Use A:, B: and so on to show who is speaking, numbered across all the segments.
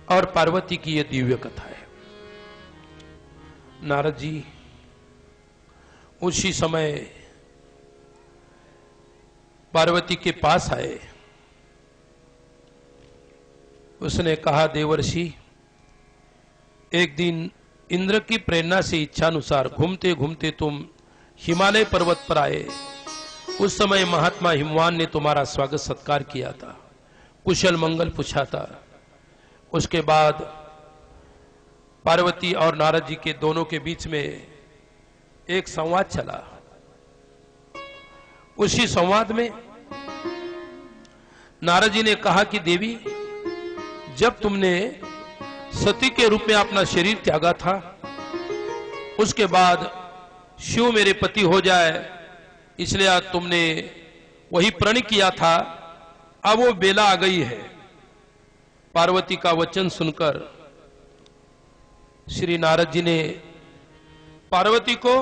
A: और पार्वती की यह दिव्य कथा है। नारद जी उसी समय पार्वती के पास आए। उसने कहा, देवर्षि, एक दिन इंद्र की प्रेरणा से इच्छानुसार घूमते घूमते तुम हिमालय पर्वत पर आए। उस समय महात्मा हिमवान ने तुम्हारा स्वागत सत्कार किया था, कुशल मंगल पूछा था। उसके बाद पार्वती और नारद जी के दोनों के बीच में एक संवाद चला। उसी संवाद में नारद जी ने कहा कि देवी, जब तुमने सती के रूप में अपना शरीर त्यागा था, उसके बाद शिव मेरे पति हो जाए, इसलिए आज तुमने वही प्रण किया था। अब वो बेला आ गई है। पार्वती का वचन सुनकर श्री नारद जी ने पार्वती को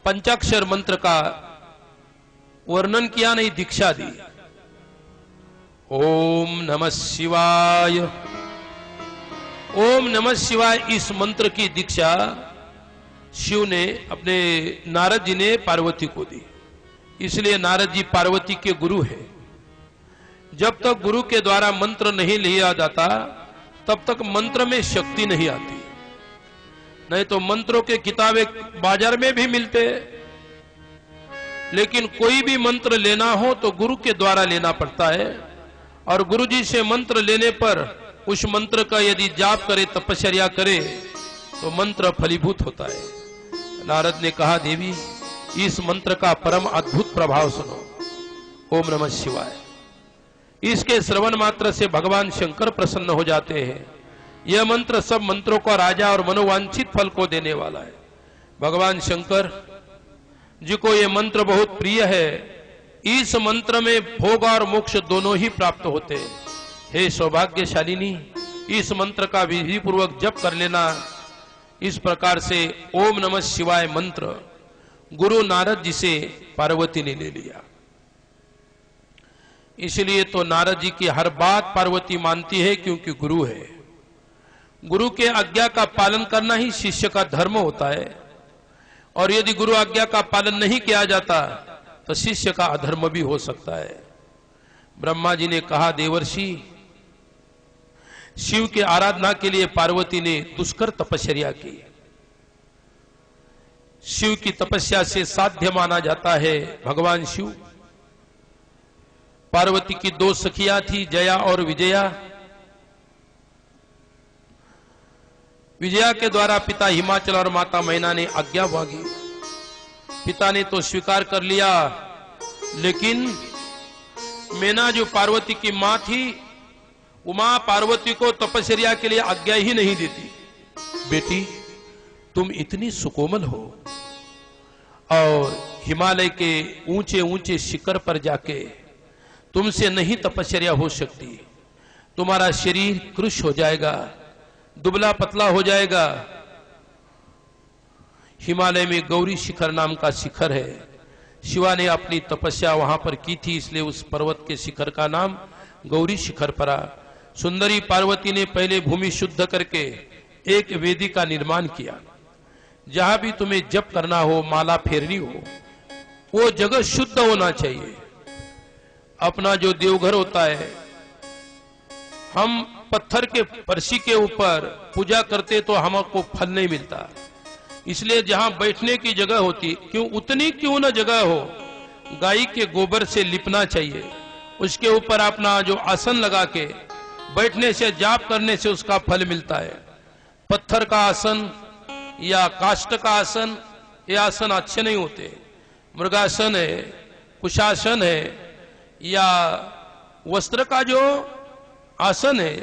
A: पंचाक्षर मंत्र का वर्णन किया, नहीं दीक्षा दी। ओम नमः शिवाय, ओम नमः शिवाय, इस मंत्र की दीक्षा शिव ने अपने नारद जी ने पार्वती को दी। इसलिए नारद जी पार्वती के गुरु हैं। जब तक गुरु के द्वारा मंत्र नहीं लिया जाता तब तक मंत्र में शक्ति नहीं आती। नहीं तो मंत्रों के किताबें बाजार में भी मिलते, लेकिन कोई भी मंत्र लेना हो तो गुरु के द्वारा लेना पड़ता है। और गुरु जी से मंत्र लेने पर उस मंत्र का यदि जाप करे, तपस्या करे, तो मंत्र फलीभूत होता है। नारद ने कहा, देवी, इस मंत्र का परम अद्भुत प्रभाव सुनो। ओम नमः शिवाय। इसके श्रवण मात्र से भगवान शंकर प्रसन्न हो जाते हैं। यह मंत्र सब मंत्रों का राजा और मनोवांछित फल को देने वाला है। भगवान शंकर जी को यह मंत्र बहुत प्रिय है। इस मंत्र में भोग और मोक्ष दोनों ही प्राप्त होते हैं। हे सौभाग्यशालिनी, इस मंत्र का विधि पूर्वक जप कर लेना। इस प्रकार से ओम नमः शिवाय मंत्र गुरु नारद जी से पार्वती ने ले लिया। इसलिए तो नारद जी की हर बात पार्वती मानती है, क्योंकि गुरु है। गुरु के आज्ञा का पालन करना ही शिष्य का धर्म होता है। और यदि गुरु आज्ञा का पालन नहीं किया जाता तो शिष्य का अधर्म भी हो सकता है। ब्रह्मा जी ने कहा, देवर्षि, शिव की आराधना के लिए पार्वती ने दुष्कर तपस्या की। शिव की तपस्या से साध्य माना जाता है भगवान शिव। पार्वती की दो सखियां थी, जया और विजया। विजया के द्वारा पिता हिमाचल और माता मैना ने आज्ञा मांगी। पिता ने तो स्वीकार कर लिया, लेकिन मैना जो पार्वती की मां थी, उमा पार्वती को तपस्या के लिए आज्ञा ही नहीं देती। बेटी, तुम इतनी सुकोमल हो और हिमालय के ऊंचे ऊंचे शिखर पर जाके तुमसे नहीं तपस्या हो सकती। तुम्हारा शरीर कृश हो जाएगा, दुबला पतला हो जाएगा। हिमालय में गौरी शिखर नाम का शिखर है। शिवा ने अपनी तपस्या वहां पर की थी, इसलिए उस पर्वत के शिखर का नाम गौरी शिखर पड़ा। सुंदरी पार्वती ने पहले भूमि शुद्ध करके एक वेदी का निर्माण किया। जहां भी तुम्हें जप करना हो, माला फेरनी हो, वो जगह शुद्ध होना चाहिए। अपना जो देवघर होता है, हम पत्थर के फर्शी के ऊपर पूजा करते तो हमको फल नहीं मिलता। इसलिए जहां बैठने की जगह होती, उतनी क्यों न जगह हो, गाय के गोबर से लिपना चाहिए। उसके ऊपर अपना जो आसन लगा के बैठने से, जाप करने से उसका फल मिलता है। पत्थर का आसन या काष्ठ का आसन, ये आसन अच्छे नहीं होते। मृगासन है, कुशासन है, या वस्त्र का जो आसन है,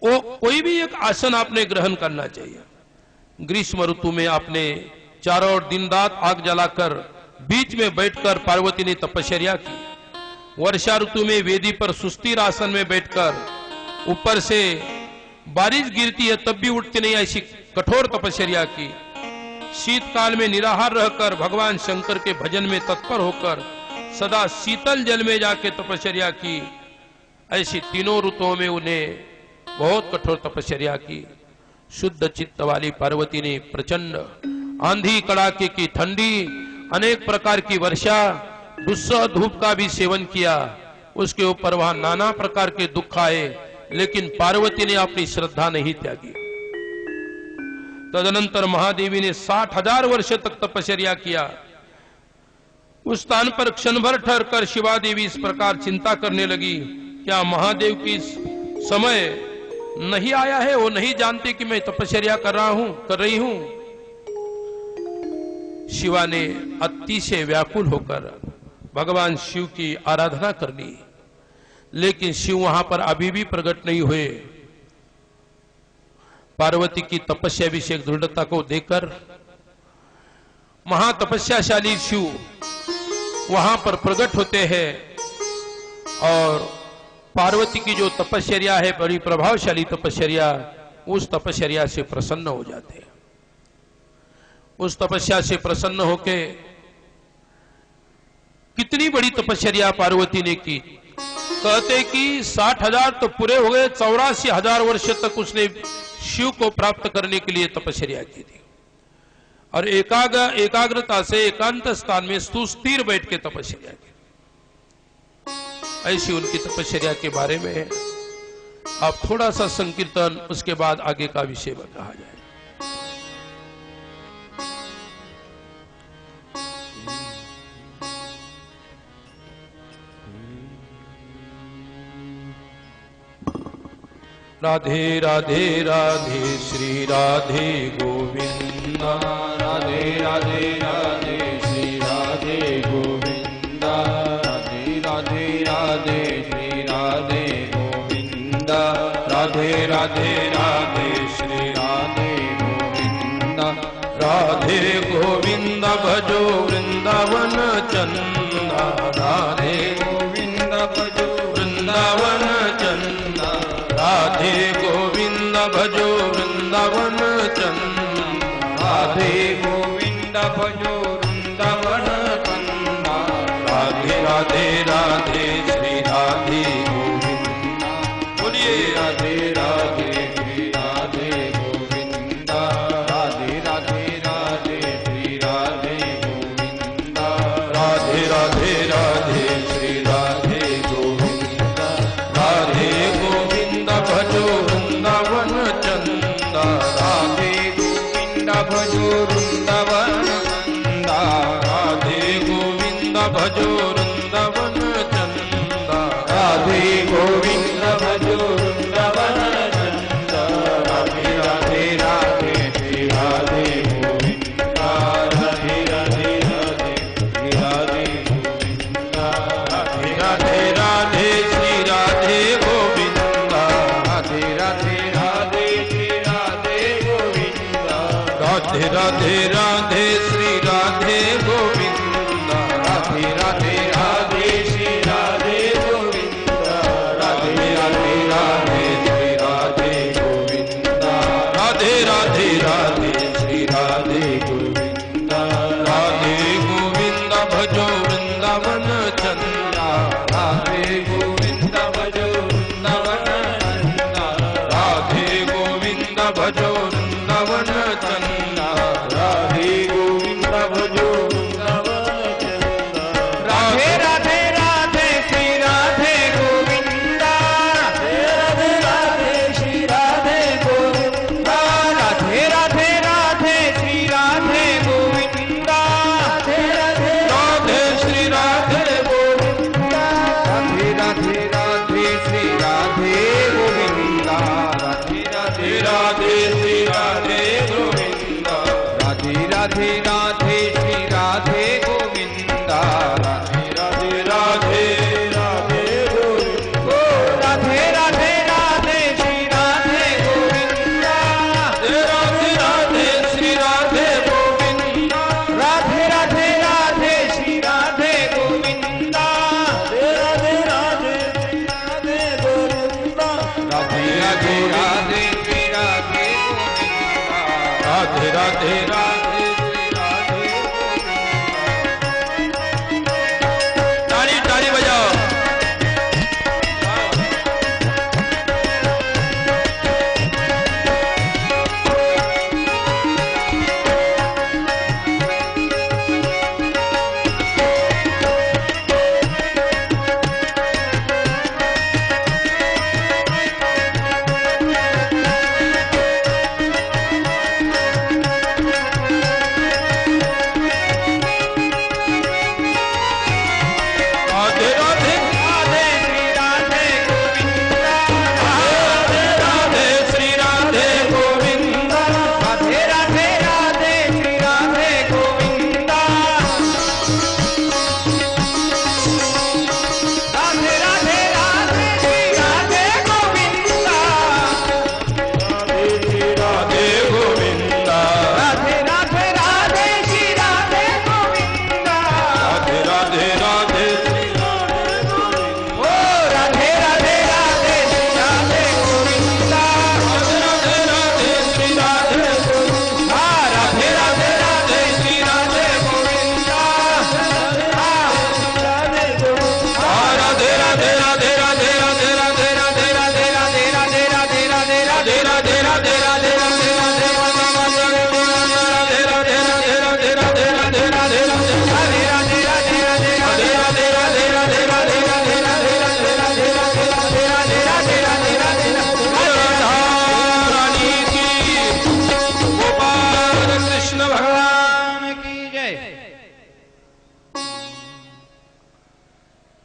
A: वो कोई भी एक आसन आपने ग्रहण करना चाहिए। ग्रीष्म ऋतु में आपने चारों ओर दिन रात आग जलाकर बीच में बैठकर पार्वती ने तपस्या की। वर्षा ऋतु में वेदी पर सुस्थिर आसन में बैठकर ऊपर से बारिश गिरती है तब भी उठते नहीं, ऐसी कठोर तपस्या की। शीतकाल में निराहार रहकर भगवान शंकर के भजन में तत्पर होकर सदा शीतल जल में जाके तपस्या की। ऐसी तीनों ऋतुओं में उन्हें बहुत कठोर तपश्चर्या की। शुद्ध चित्त वाली पार्वती ने प्रचंड आंधी कड़ाके की ठंडी, अनेक प्रकार की वर्षा, दुस्सह धूप का भी सेवन किया। उसके ऊपर वहां नाना प्रकार के दुख आए, लेकिन पार्वती ने अपनी श्रद्धा नहीं त्यागी। तदनंतर महादेवी ने 60,000 वर्ष तक तपश्चर्या किया। उस स्थान पर क्षण भर ठहर कर शिवा देवी इस प्रकार चिंता करने लगी, क्या महादेव की समय नहीं आया है? वो नहीं जानते कि मैं तपश्चर्या कर रही हूं। शिवा ने अतिशय व्याकुल होकर भगवान शिव की आराधना कर ली, लेकिन शिव वहां पर अभी भी प्रकट नहीं हुए। पार्वती की तपस्या अभिषेक दृढ़ता को देखकर महातपस्याशाली शिव वहां पर प्रकट होते हैं और पार्वती की जो तपश्चर्या है, बड़ी प्रभावशाली तपश्चर्या, उस तपश्चर्या से प्रसन्न हो जाते हैं। उस तपस्या से प्रसन्न होके कितनी बड़ी तपश्चर्या पार्वती ने की। कहते कि 60,000 तो पूरे हो गए, 84,000 वर्ष तक उसने शिव को प्राप्त करने के लिए तपश्चर्या की थी और एकाग्रता से एकांत स्थान में सुस्थिर बैठ के तपश्चर्या की। ऐसी उनकी तपश्चर्या के बारे में आप थोड़ा सा संकीर्तन, उसके बाद आगे का विषय कहा जाए। राधे राधे राधे श्री राधे गोविंदा,
B: राधे राधे राधे श्री राधे गोविंदा, राधे राधे राधे श्री राधे गोविंदा, राधे राधे राधे श्री राधे गोविंदा,
A: राधे गोविंद भजो वृंदावन चंदा, राधे
B: गोविंद भजो
A: वृंदावन चंदा, राधे गोविंद भजो वृंदावन चंदा,
B: राधे गोविंद भजो वृंदावन चंदा,
A: राधे राधे राधे श्री राधे गोविंदा। बोलिए
B: राधे राधे श्री राधे गोविंदा, राधे राधे राधे श्री राधे गोविंदा,
A: राधे राधे राधे श्री राधे गोविंदा, राधे गोविंद भजो वृंदावन चंदा,
B: राधे गोविंद भजो वृंदावन चंदा,
A: राधे गोविंद भजो वृंदावन चंदा,
B: राधे गोविंद भजो वृंदावन चंदा, राधे राधे राधे श्री राधे गोविंदा, राधे राधे राधे श्री राधे गोविंदा,
A: राधे राधे राधे श्री राधे गोविंदा,
B: राधे राधे राधे श्री राधे गोविंदा,
A: राधे राधे राधे श्री राधे गोविंदा,
B: राधे राधे राधे श्री राधे गोविंदा, राधे राधे राधे श्री राधे गोविंदा,
A: राधे राधे राधे श्री राधे
B: गोविंदा,
A: राधे गोविंद भजो वृंदावन चंदा,
B: राधे गोविंद भजो वृंदावन चंदा,
A: राधे गोविंद भजो वृंदावन चंदा,
B: राधे गोविंद भजो वृंदावन चंदा, राधे राधे राधे श्री राधे गोविंदा, राधे राधे श्री राधे गोविंदा, राधे राधे राधे श्री राधे गोविंदा, राधे राधे
A: राधे श्री राधे
B: गोविंदा, राधे राधे राधे श्री राधे गोविंदा, राधे राधे
A: राधे श्री राधे गोविंदा,
B: राधे राधे राधे श्री राधे गोविंदा, राधे राधे राधे राधे गोविंदा, राधे राधे राधे श्री राधे गोविंदा,
A: राधे राधे श्री राधे गोविंदा,
B: राधे राधे राधे श्री राधे गोविंदा, राधे राधे श्री राधे गोविंदा, राधे राधे राधे श्री राधे गोविंदा,
A: राधे राधे राधे
B: श्री राधे
A: ताली ताली बजाओ।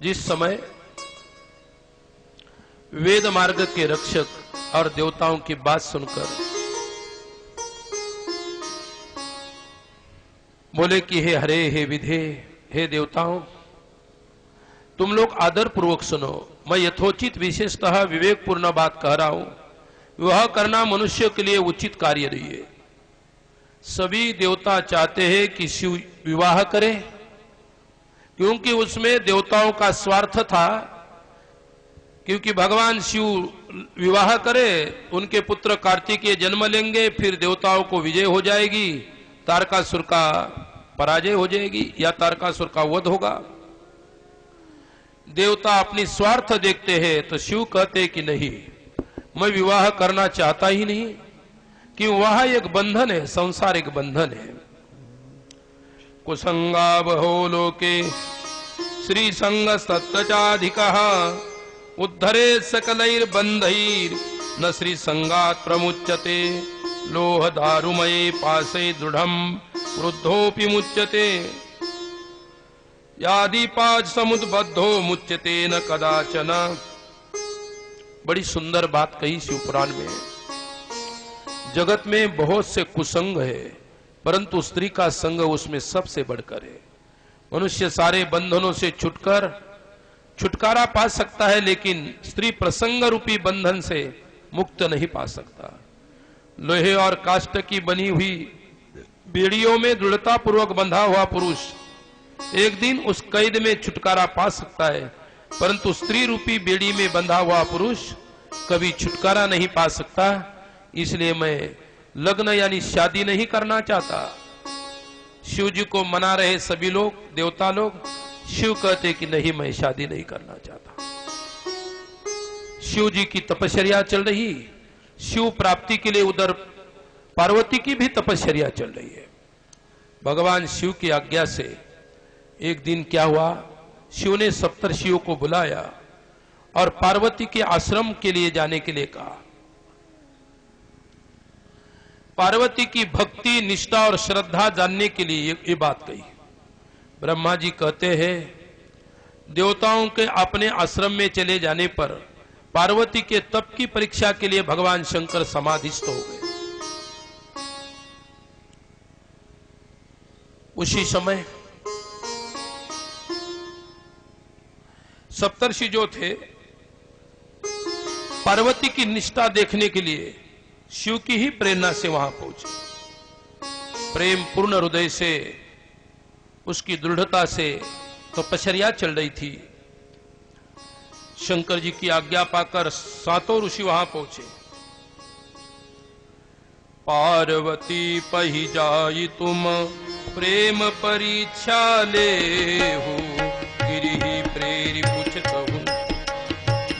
A: जिस समय वेद मार्ग के रक्षक और देवताओं की बात सुनकर बोले कि हे हरे, हे विधे, हे देवताओं, तुम लोग आदर पूर्वक सुनो। मैं यथोचित विशेषतः विवेकपूर्ण बात कह रहा हूं। विवाह करना मनुष्य के लिए उचित कार्य नहीं है। सभी देवता चाहते हैं कि शिव विवाह करे, क्योंकि उसमें देवताओं का स्वार्थ था। क्योंकि भगवान शिव विवाह करे, उनके पुत्र कार्तिकेय जन्म लेंगे, फिर देवताओं को विजय हो जाएगी, तारकासुर का पराजय हो जाएगी या तारकासुर का वध होगा। देवता अपनी स्वार्थ देखते हैं, तो शिव कहते कि नहीं, मैं विवाह करना चाहता ही नहीं, कि वह एक बंधन है, संसार एक बंधन है। कुसंगा बहो लोके श्री संग सत्तचाधिकः उद्धरे सकलैर्बन्धैर् न श्री संगात् प्रमुच्यते लोह दारुमये पाशे दृढ़ं क्रुद्धोऽपि मुच्यते यादीपाज समुद्बद्धो मुच्यते न कदाचन। बड़ी सुंदर बात कही शिव पुराण में। जगत में बहुत से कुसंग है, परंतु स्त्री का संग उसमें सबसे बढ़कर है। मनुष्य सारे बंधनों से छुटकारा पा सकता है, लेकिन स्त्री प्रसंग रूपी बंधन से मुक्त नहीं पा सकता। लोहे और काष्ठ की बनी हुई बेड़ियों में दृढ़ता पूर्वक बंधा हुआ पुरुष एक दिन उस कैद में छुटकारा पा सकता है, परंतु स्त्री रूपी बेड़ी में बंधा हुआ पुरुष कभी छुटकारा नहीं पा सकता। इसलिए मैं लग्न यानी शादी नहीं करना चाहता। शिव जी को मना रहे सभी लोग, देवता लोग। शिव कहते कि नहीं, मैं शादी नहीं करना चाहता। शिव जी की तपश्चर्या चल रही, शिव प्राप्ति के लिए उधर पार्वती की भी तपश्चर्या चल रही है। भगवान शिव की आज्ञा से एक दिन क्या हुआ, शिव ने सप्तर्षियों को बुलाया और पार्वती के आश्रम के लिए जाने के लिए कहा। पार्वती की भक्ति, निष्ठा और श्रद्धा जानने के लिए ये बात कही। ब्रह्मा जी कहते हैं, देवताओं के अपने आश्रम में चले जाने पर पार्वती के तप की परीक्षा के लिए भगवान शंकर समाधिस्थ हो गए। उसी समय सप्तर्षि जो थे, पार्वती की निष्ठा देखने के लिए शिव की ही प्रेरणा से वहां पहुंचे। प्रेम पूर्ण हृदय से, उसकी दृढ़ता से तपश्चर्या चल रही थी। शंकर जी की आज्ञा पाकर सातों ऋषि वहां पहुंचे। पार्वती पही जाई तुम प्रेम परीक्षा ले हो, गिरि प्रेरि पूछतहु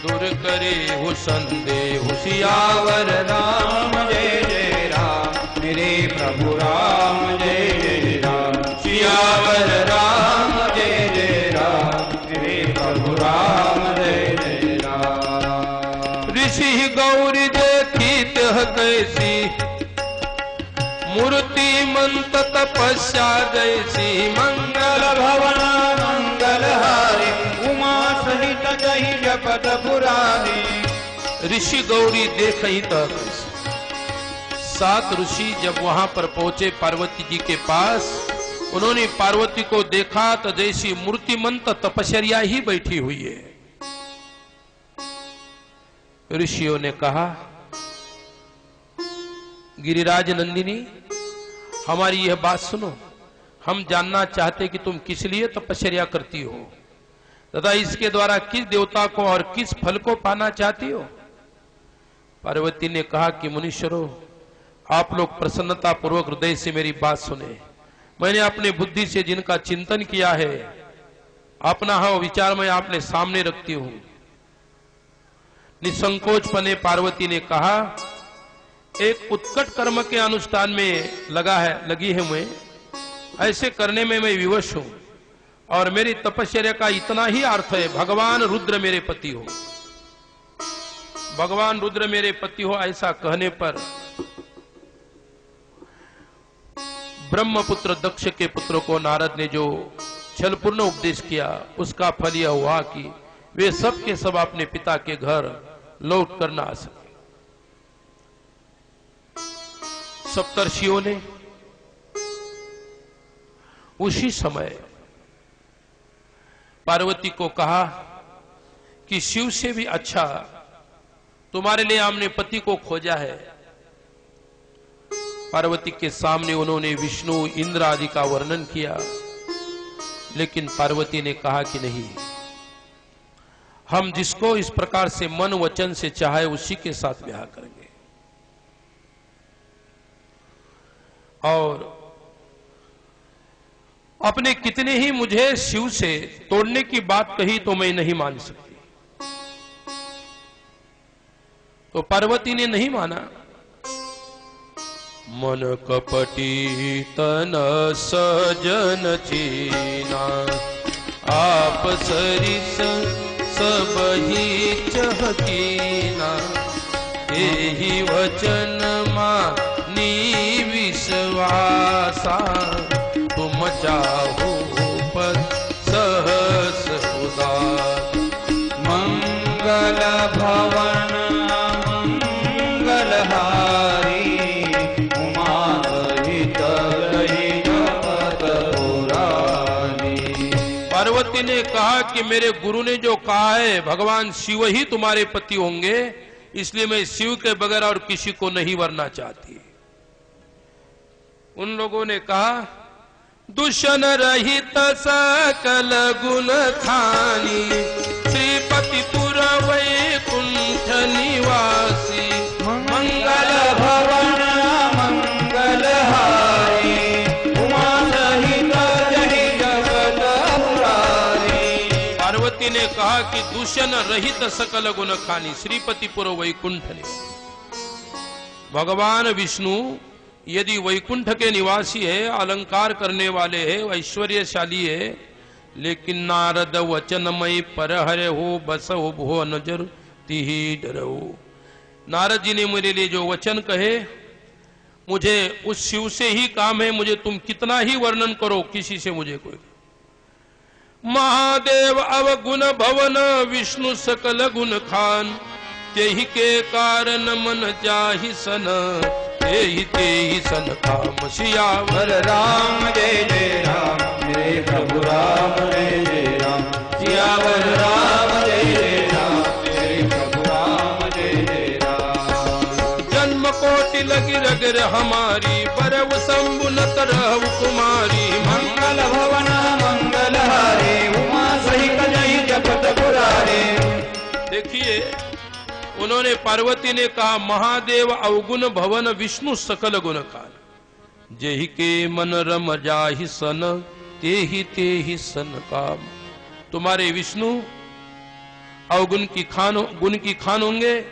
A: दूर करे हो संदेह।
B: सियावर राम जय जय राम, मेरे प्रभु राम जय जय राम। सियावर राम जय जय राम, मेरे प्रभु राम जय जय राम।
A: ऋषि गौरी देखी तह कैसी, मूर्ति मंत तपस्या जैसी।
B: मंगल भवन मंगल हारी, उमा सहित जहि जपत पुरारी।
A: ऋषि गौरी देख ही तक। सात ऋषि जब वहां पर पहुंचे पार्वती जी के पास, उन्होंने पार्वती को देखा तो जैसी मूर्तिमंत तपश्चर्या ही बैठी हुई है। ऋषियों ने कहा, गिरिराज नंदिनी, हमारी यह बात सुनो। हम जानना चाहते कि तुम किस लिए तपश्चर्या करती हो तथा इसके द्वारा किस देवता को और किस फल को पाना चाहती हो। पार्वती ने कहा कि मुनीश्वरों, आप लोग प्रसन्नता पूर्वक हृदय से मेरी बात सुने। मैंने अपने बुद्धि से जिनका चिंतन किया है, अपना विचार मैं आपने सामने रखती हूं। निसंकोच पने पार्वती ने कहा, एक उत्कट कर्म के अनुष्ठान में लगी है मैं, ऐसे करने में मैं विवश हूं और मेरी तपश्चर्या का इतना ही अर्थ है, भगवान रुद्र मेरे पति हो, भगवान रुद्र मेरे पति हो। ऐसा कहने पर ब्रह्मपुत्र दक्ष के पुत्र को नारद ने जो छलपूर्ण उपदेश किया, उसका फल यह हुआ कि वे सब के सब अपने पिता के घर लौट कर न आ सके। सप्तर्षियों ने उसी समय पार्वती को कहा कि शिव से भी अच्छा तुम्हारे लिए हमने पति को खोजा है। पार्वती के सामने उन्होंने विष्णु इंद्र आदि का वर्णन किया, लेकिन पार्वती ने कहा कि नहीं, हम जिसको इस प्रकार से मन वचन से चाहे उसी के साथ ब्याह करेंगे। और अपने कितने ही मुझे शिव से तोड़ने की बात कही तो मैं नहीं मान सकती। तो पार्वती ने नहीं माना। मन कपटी तन सजन चीना, आप सरिस सब ही चहकीना, एहि वचन मानी विश्वासा, तुम चाहो पद सहस उदार।
B: मंगल भवन मंगलहारी, उमा सहित जपत पुरारी।
A: पार्वती ने कहा कि मेरे गुरु ने जो कहा है भगवान शिव ही तुम्हारे पति होंगे, इसलिए मैं शिव के बगैर और किसी को नहीं वरना चाहती। उन लोगों ने कहा दूषण रहित सकल गुण खानी, श्रीपति पुर वैकुंठ निवासी,
B: मंगल भवन मंगलहारी, उमा सहित जपत पुरारी।
A: पार्वती ने कहा कि दूषण रहित सकल गुण खानी, श्रीपति पुर वैकुंठ निवासी। भगवान विष्णु यदि वैकुंठ के निवासी है, अलंकार करने वाले है, ऐश्वर्यशाली है, लेकिन नारद वचनमय पर हरे हो बस हो भो नजर तिहि डरो। नारद जी ने मेरे लिए जो वचन कहे, मुझे उस शिव से ही काम है, मुझे तुम कितना ही वर्णन करो, किसी से मुझे कोई। महादेव अवगुण भवन विष्णु सकल गुण खान, तेहि के कारण मन जाहि सन, तेहि सन काम सियावर
B: राम जय जय राम, मेरे प्रभु राम जय जय राम। सियावर राम जय जय राम, मेरे प्रभु राम जय जय राम।
A: जन्म कोटि लगी रगर हमारी, बरव शंभु न तरहु कुमारी।
B: मंगल भवन मंगलहारी, उमा सहित जय जपत पुरारी।
A: देखिए, उन्होंने पार्वती ने कहा महादेव अवगुण भवन विष्णु सकल गुण खान, जेहि के मन रम जाहि सन, तेहि सन काम। तुम्हारे विष्णु अवगुण की खान, गुण की खान होंगे,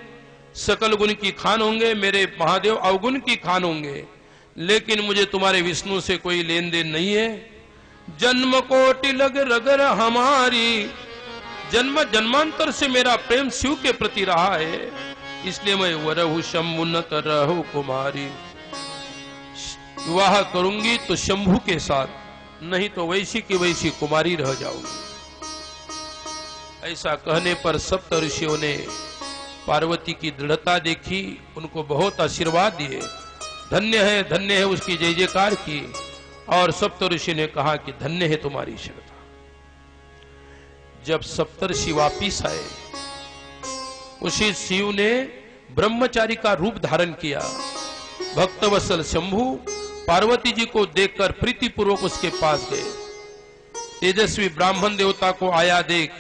A: सकल गुण की खान होंगे, मेरे महादेव अवगुण की खान होंगे, लेकिन मुझे तुम्हारे विष्णु से कोई लेन देन नहीं है। जन्म कोटि लग रगर हमारी, जन्म जन्मांतर से मेरा प्रेम शिव के प्रति रहा है, इसलिए मैं वरहु शंभु न तरहु कुमारी। विवाह करूंगी तो शंभु के साथ, नहीं तो वैसी की वैसी कुमारी रह जाऊंगी। ऐसा कहने पर सप्त ऋषियों ने पार्वती की दृढ़ता देखी, उनको बहुत आशीर्वाद दिए, धन्य है उसकी जय जयकार की। और सप्त ऋषि ने कहा कि धन्य है तुम्हारी श्रद्धा। जब सप्तर्षि वापिस आए, उसी शिव ने ब्रह्मचारी का रूप धारण किया। भक्तवत्सल शंभु पार्वती जी को देखकर प्रीतिपूर्वक उसके पास गए। तेजस्वी ब्राह्मण देवता को आया देख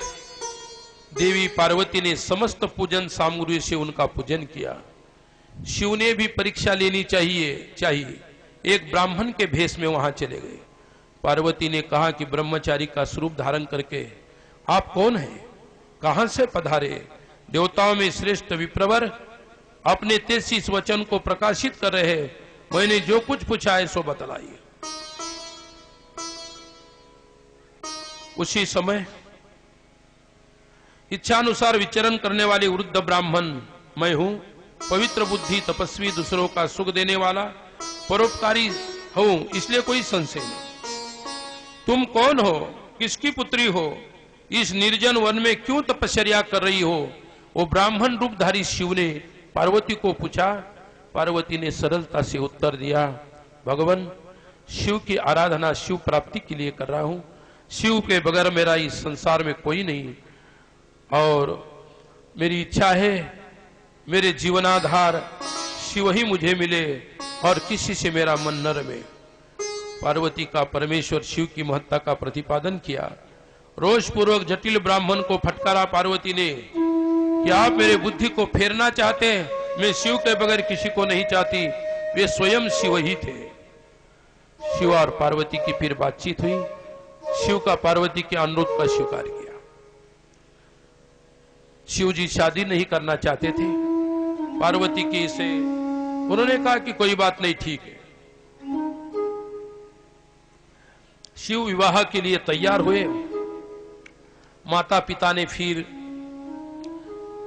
A: देवी पार्वती ने समस्त पूजन सामग्री से उनका पूजन किया। शिव ने भी परीक्षा लेनी चाहिए, एक ब्राह्मण के भेष में वहां चले गए। पार्वती ने कहा कि ब्रह्मचारी का स्वरूप धारण करके आप कौन हैं, कहां से पधारे? देवताओं में श्रेष्ठ विप्रवर अपने तेज इस वचन को प्रकाशित कर रहे हैं, मैंने जो कुछ पूछा है सो बतलाइए। उसी समय इच्छानुसार विचरण करने वाले वृद्ध ब्राह्मण मैं हूं, पवित्र बुद्धि, तपस्वी, दूसरों का सुख देने वाला, परोपकारी हूं, इसलिए कोई संशय नहीं। तुम कौन हो? किसकी पुत्री हो? इस निर्जन वन में क्यों तपस्या कर रही हो? वो ब्राह्मण रूपधारी शिव ने पार्वती को पूछा। पार्वती ने सरलता से उत्तर दिया, भगवान, शिव की आराधना शिव प्राप्ति के लिए कर रहा हूं। शिव के बगैर मेरा इस संसार में कोई नहीं, और मेरी इच्छा है मेरे जीवनाधार शिव ही मुझे मिले और किसी से मेरा मन न रमे। पार्वती का परमेश्वर शिव की महत्ता का प्रतिपादन किया। रोषपूर्वक जटिल ब्राह्मण को फटकारा पार्वती ने कि आप मेरे बुद्धि को फेरना चाहते हैं? मैं शिव के बगैर किसी को नहीं चाहती। वे स्वयं शिव ही थे। शिव और पार्वती की फिर बातचीत हुई। शिव का पार्वती के अनुरोध का स्वीकार किया। शिव जी शादी नहीं करना चाहते थे पार्वती की से। उन्होंने कहा कि कोई बात नहीं, ठीक है। शिव विवाह के लिए तैयार हुए। माता पिता ने फिर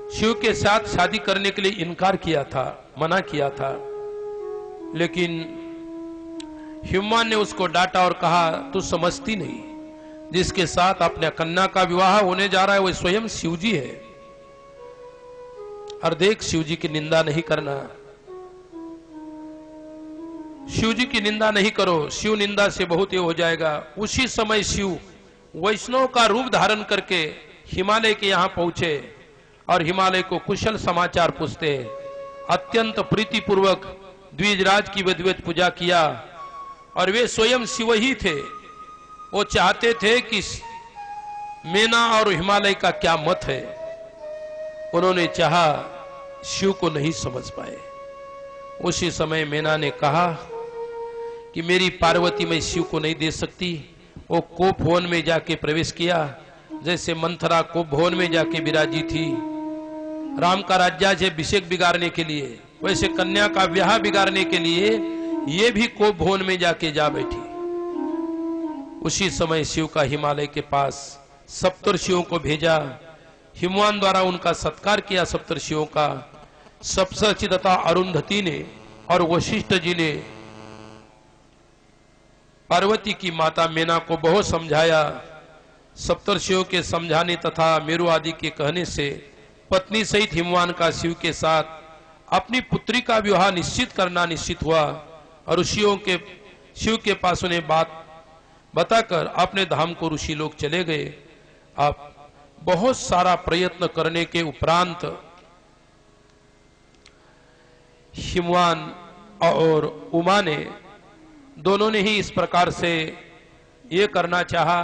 A: शिव के साथ शादी करने के लिए इनकार किया था, मना किया था, लेकिन हिमवान ने उसको डांटा और कहा, तू समझती नहीं, जिसके साथ अपने कन्या का विवाह होने जा रहा है वो स्वयं शिवजी है। और देख, शिवजी की निंदा नहीं करना, शिवजी की निंदा नहीं करो, शिव निंदा से बहुत ये हो जाएगा। उसी समय शिव वैष्णव का रूप धारण करके हिमालय के यहां पहुंचे और हिमालय को कुशल समाचार पूछते। अत्यंत प्रीतिपूर्वक द्विजराज की विधिवत पूजा किया, और वे स्वयं शिव ही थे। वो चाहते थे कि मेना और हिमालय का क्या मत है। उन्होंने चाहा, शिव को नहीं समझ पाए। उसी समय मेना ने कहा कि मेरी पार्वती मैं शिव को नहीं दे सकती। वो कोप भवन में जाके प्रवेश किया, जैसे मंथरा कोप भवन में जाके विराजी थी राम का राज्याभिषेक बिगाड़ने के लिए, वैसे कन्या का ब्याह बिगाड़ने के लिए ये भी कोप भवन में जाके जा बैठी। उसी समय शिव का हिमालय के पास सप्तर्षियों को भेजा। हिमवान द्वारा उनका सत्कार किया सप्तर्षियों का। सप्तर्षि तथा अरुंधति ने और वशिष्ठ जी ने पार्वती की माता मेना को बहुत समझाया। सप्तर्षियों के समझाने तथा मेरु आदि के कहने से पत्नी सहित हिमवान का शिव के साथ अपनी पुत्री का विवाह निश्चित करना निश्चित हुआ। और ऋषियों के शिव के पास उन्हें बात बताकर अपने धाम को ऋषि लोग चले गए। आप बहुत सारा प्रयत्न करने के उपरांत हिमवान और उमा ने दोनों ने ही इस प्रकार से ये करना चाहा,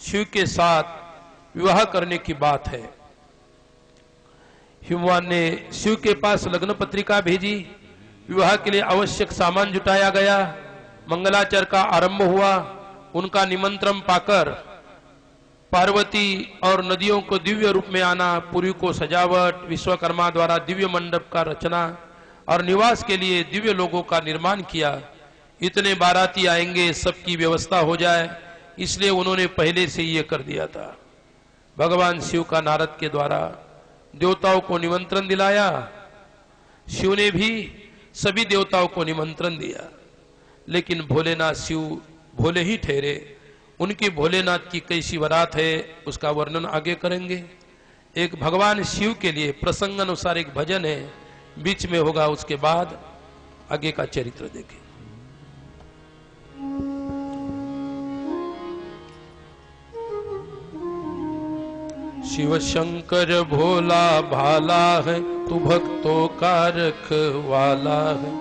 A: शिव के साथ विवाह करने की बात है। हिमवान ने शिव के पास लग्न पत्रिका भेजी। विवाह के लिए आवश्यक सामान जुटाया गया। मंगलाचरण का आरंभ हुआ। उनका निमंत्रण पाकर पार्वती और नदियों को दिव्य रूप में आना, पुरी को सजावट, विश्वकर्मा द्वारा दिव्य मंडप का रचना और निवास के लिए दिव्य लोगों का निर्माण किया। इतने बाराती आएंगे, सबकी व्यवस्था हो जाए, इसलिए उन्होंने पहले से ये कर दिया था। भगवान शिव का नारद के द्वारा देवताओं को निमंत्रण दिलाया। शिव ने भी सभी देवताओं को निमंत्रण दिया, लेकिन भोलेनाथ शिव भोले ही ठहरे। उनकी भोलेनाथ की कैसी बारात है उसका वर्णन आगे करेंगे। एक भगवान शिव के लिए प्रसंग अनुसार एक भजन है, बीच में होगा, उसके बाद आगे का चरित्र देखें। शिव शंकर भोला भाला है, तू भक्तों का रखवाला है।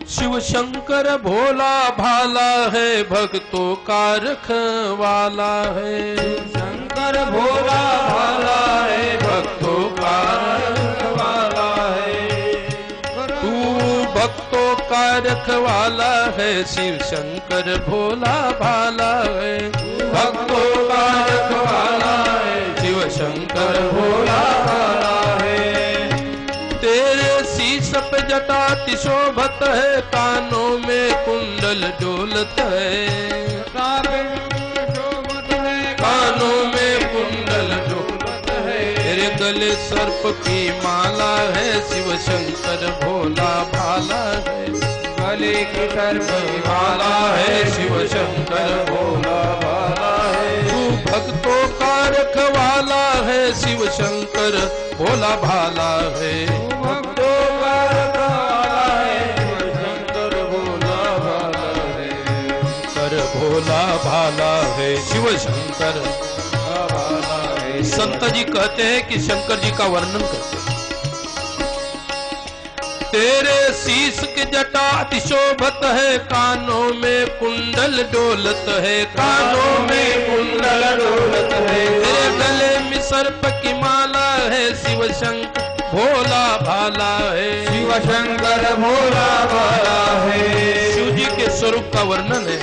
A: शिव शंकर भोला भाला है, भक्तों का रखवाला है।
B: शंकर भोला भाला है, भक्तों का रखवाला है।
A: तू भक्तों का रखवाला है, शिव शंकर भोला भाला है।
B: भक्तों का रखवाला है, शिव शंकर भोला भाला है।
A: तेरे शीश पे जटा शोभत है, कानों में कुंडल डोलत है। कानों में कुंडल डोलत है। तेरे गले सर्प की माला है, शिव शंकर भोला भाला है।
B: गले की सर्प की माला है, शिव शंकर भोला भाला है।
A: भक्तों का रखवाला है शिव शंकर भोला भाला है।
B: भक्तों का रखवाला है शिव शंकर भोला भाला है।
A: कर भोला भाला है शिव शंकर
B: भाला है।
A: संत जी कहते हैं कि शंकर जी का वर्णन करते हैं। तेरे शीश के जटा अतिशोभत है, कानों में कुंडल डोलत है, कानों में कुंडल डोलत है। तेरे गले में सर्प की माला है, शिव शंकर भोला भाला है।
B: शिव शंकर भोला भाला है।
A: शिव जी के स्वरूप का वर्णन है।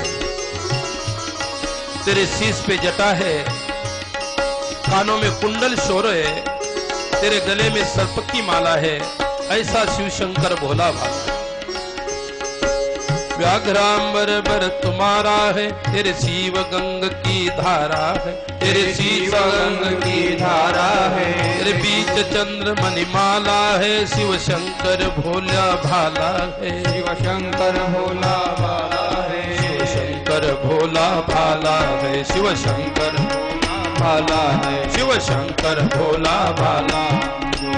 A: तेरे शीश पे जटा है, कानों में कुंडल शोर है, तेरे गले में सर्प की माला है, ऐसा शिव शंकर भोला भाला। व्याघ्रांबर बर तुम्हारा है, तेरे शिव गंग की धारा है, तेरे शिव गंग की धारा है। तेरे बीच चंद्र मणिमाला है, शिव शंकर भोला भाला है।
B: शिव शंकर भोला भाला है।
A: शिव शंकर भोला भाला है। शिव शंकर
B: भाला है।
A: शिव शंकर भोला भाला।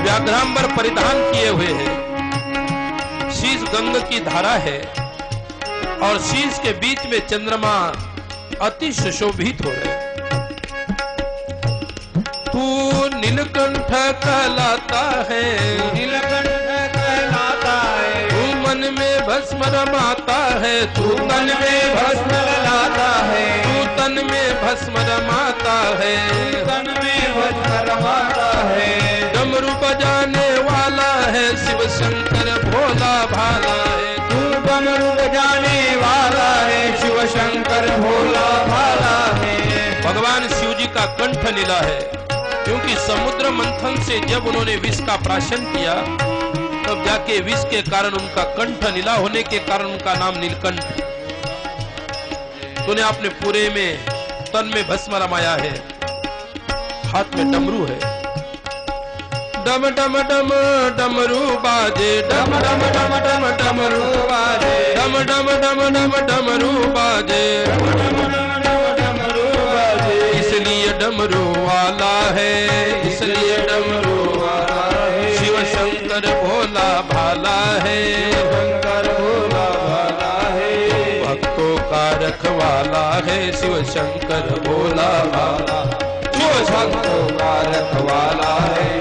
A: व्याघ्रांबर परिधान किए हुए हैं, शीश गंग की धारा है और शीश के बीच में चंद्रमा अति सुशोभित हो रहे। तू नीलकंठ कहलाता है,
B: नीलकंठ कहलाता है।
A: तू मन में भस्म रमाता है, तू तन में भस्म
B: रमाता है।
A: तू तन में भस्म रमाता है,
B: तन में भस्म रमाता है।
A: डमरू बजाने वाला है, शिव शंकर भोला भाला है।
B: तू डमरू बजाने वाला है, शिव शंकर भोला भाला है।
A: भगवान शिव जी का कंठ नीला है, क्योंकि समुद्र मंथन से जब उन्होंने विष का प्राशन किया तब जाके विष के कारण उनका कंठ नीला होने के कारण उनका नाम नीलकंठ। तूने अपने पूरे में तन में भस्म रमाया है, हाथ में डमरू है। डम डम डम डमरू बाजे, डम डम डम डम डमरू बाजे, डम डम डम डम डमरू बाजे, इसलिए डमरू वाला है, इसलिए डमरू वाला है। शिव शंकर भोला भाला है,
B: शंकर भोला भाला है।
A: भक्तों का रखवाला है, शिव शंकर भोला भाला। शिव
B: भक्तों का रखवाला है।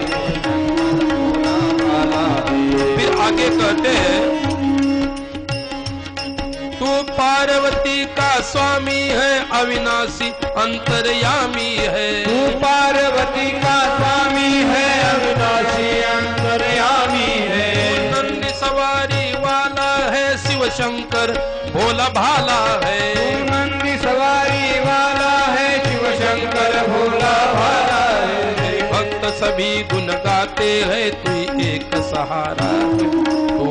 A: फिर आगे कहते हैं, तू पार्वती का स्वामी है, अविनाशी अंतर्यामी है।
B: तू पार्वती का स्वामी है, अविनाशी अंतर्यामी है।
A: तू नंदी सवारी वाला है, शिव शंकर भोला भाला है।
B: तू नंदी सवारी वाला है, शिव शंकर भोला भाला है।
A: भक्त सभी गुण गाते हैं, तू एक सहारा है। तू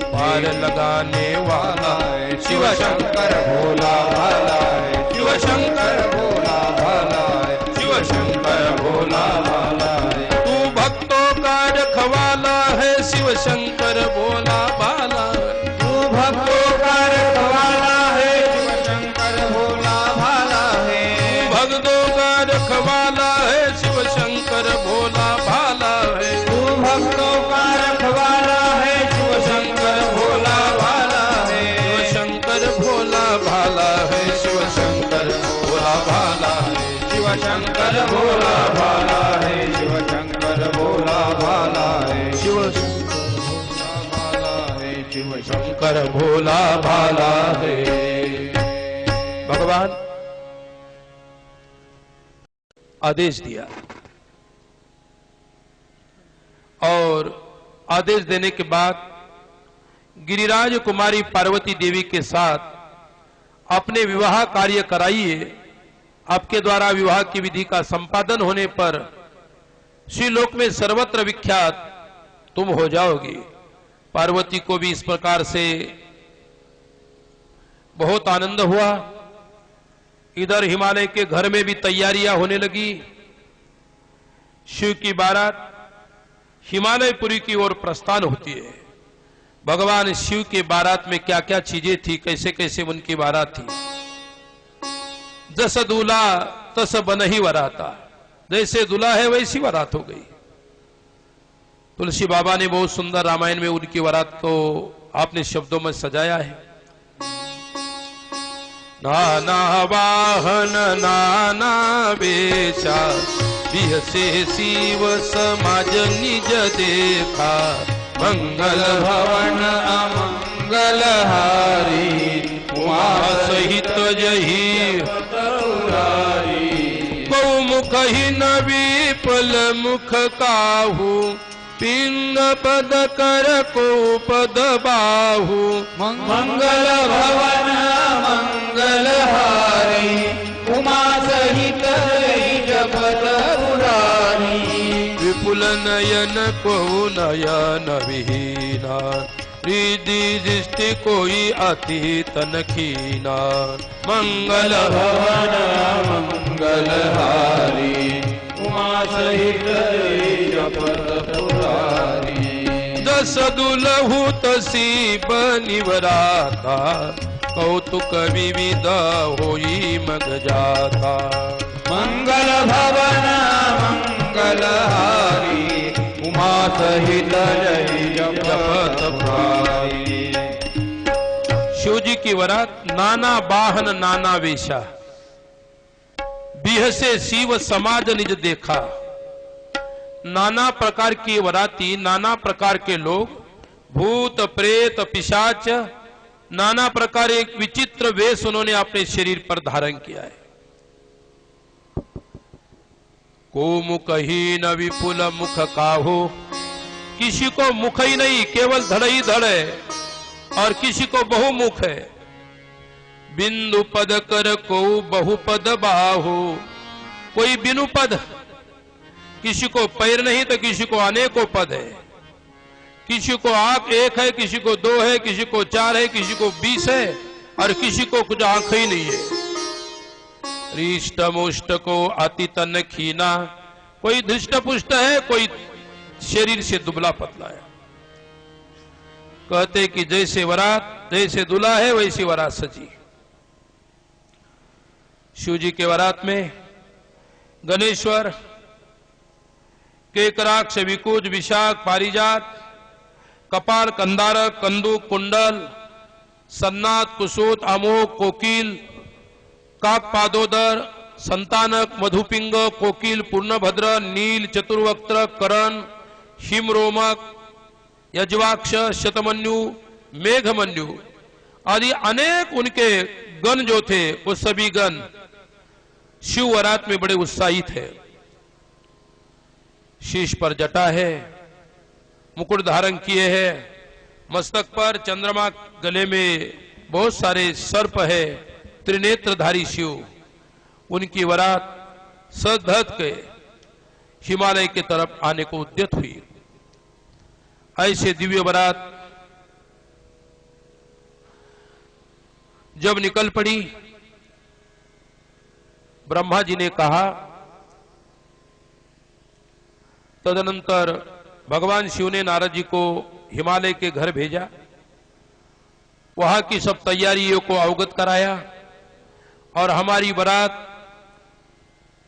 A: पार लगाने वाला है,
B: शिव शंकर भोला भाला है। शिव शंकर भोला भाला है।
A: शिव शंकर भोला भाला है। तू भक्तों का रखवाला है, शिव शंकर भोला भाला है।
B: तू भक्तों का रखवाला है, शिव शंकर भोला भाला है।
A: भक्तों का रखवाला है, शिव शंकर भोला भाला है।
B: तू भक्तों का रखवाला है, शिव शंकर भोला भाला है।
A: शिव शंकर भोला भाला है, शिव शंकर भोला भाला है।
B: शिव शंकर भोला भाला है। शिव शंकर भोला भाला है।
A: शिव शंकर भोला भाला है। भगवान आदेश दिया और आदेश देने के बाद गिरिराज कुमारी पार्वती देवी के साथ अपने विवाह कार्य कराइए। आपके द्वारा विवाह की विधि का संपादन होने पर श्रीलोक में सर्वत्र विख्यात तुम हो जाओगी। पार्वती को भी इस प्रकार से बहुत आनंद हुआ। इधर हिमालय के घर में भी तैयारियां होने लगी। शिव की बारात हिमालयपुरी की ओर प्रस्थान होती है। भगवान शिव के बारात में क्या क्या चीजें थी, कैसे कैसे उनकी बारात थी। जस दूल्हा तस बन ही वराता, जैसे दुल्हा है वैसी वरात हो गई। तुलसी बाबा ने बहुत सुंदर रामायण में उनकी वरात को आपने शब्दों में सजाया है। नाना वाहन नाना वेशा, बिहसे शिव समाज निज देखा, मंगल भवन अमंगल हारी, उमा सहित जही गौमुख ही नवी पल मुख काहू, पिंग पद कर को पद बाहू,
B: मंगल भवन मंगल हारी, उमा सहित जपत पुरारी,
A: विपुल नयन को नयन विहीना, रिद्धि दृष्टि कोई अति तन खीना, मंगल
B: भवन मंगल हारी, उमा सहित जपत पुरारी,
A: दस दुलहु तसी बनिवराता, कौतुक विविध होई मग जाता,
B: मंगल भवन मंगल हारी, उमा सहित जपत पुरारी।
A: शिव जी की वरात नाना वाहन नाना वेशा, बिहसे शिव समाज निज देखा। नाना प्रकार की वराती, नाना प्रकार के लोग, भूत प्रेत पिशाच, नाना प्रकार एक विचित्र वेश उन्होंने अपने शरीर पर धारण किया है। को मुखहीन विपुल मुख काहो, किसी को मुख ही नहीं, केवल धड़ ही धड़ है, और किसी को बहुमुख है। बिंदु पद कर को बहुपद बाहु, कोई बिनु पद, किसी को पैर नहीं तो किसी को अनेकों पद है, किसी को आंख एक है, किसी को दो है, किसी को चार है, किसी को 20 है, और किसी को कुछ आंख ही नहीं है। रिष्ट मुष्ट को अति तन खीना, कोई धृष्ट पुष्ट है, कोई शरीर से दुबला पतला है। कहते कि जैसे वरात, जैसे दूल्हा है वैसी वरात सजी। शिव जी के वरात में गणेश्वर, केकराक्ष, विकुज, विशाख, पारिजात, कपाल, कंदारक, कंदुक, कुंडल, सन्नाथ, कुसूत, अमोक, कोकिल, काक, पादोदर, संतानक, मधुपिंग, कोकिल, पूर्णभद्र, नील, चतुर्वक्त्र, करण, हिमरोमक, यजवाक्ष, शतमन्यु, मेघमन्यु आदि अनेक उनके गण जो थे, वो सभी गण शिव वरात में बड़े उत्साहित है। शीश पर जटा है, मुकुट धारण किए हैं, मस्तक पर चंद्रमा, गले में बहुत सारे सर्प है, त्रिनेत्रधारी शिव। उनकी वरात सधत के हिमालय की तरफ आने को उद्यत हुई। ऐसे दिव्य वरात जब निकल पड़ी, ब्रह्मा जी ने कहा, तदनंतर भगवान शिव ने नारद जी को हिमालय के घर भेजा, वहां की सब तैयारियों को अवगत कराया, और हमारी बारात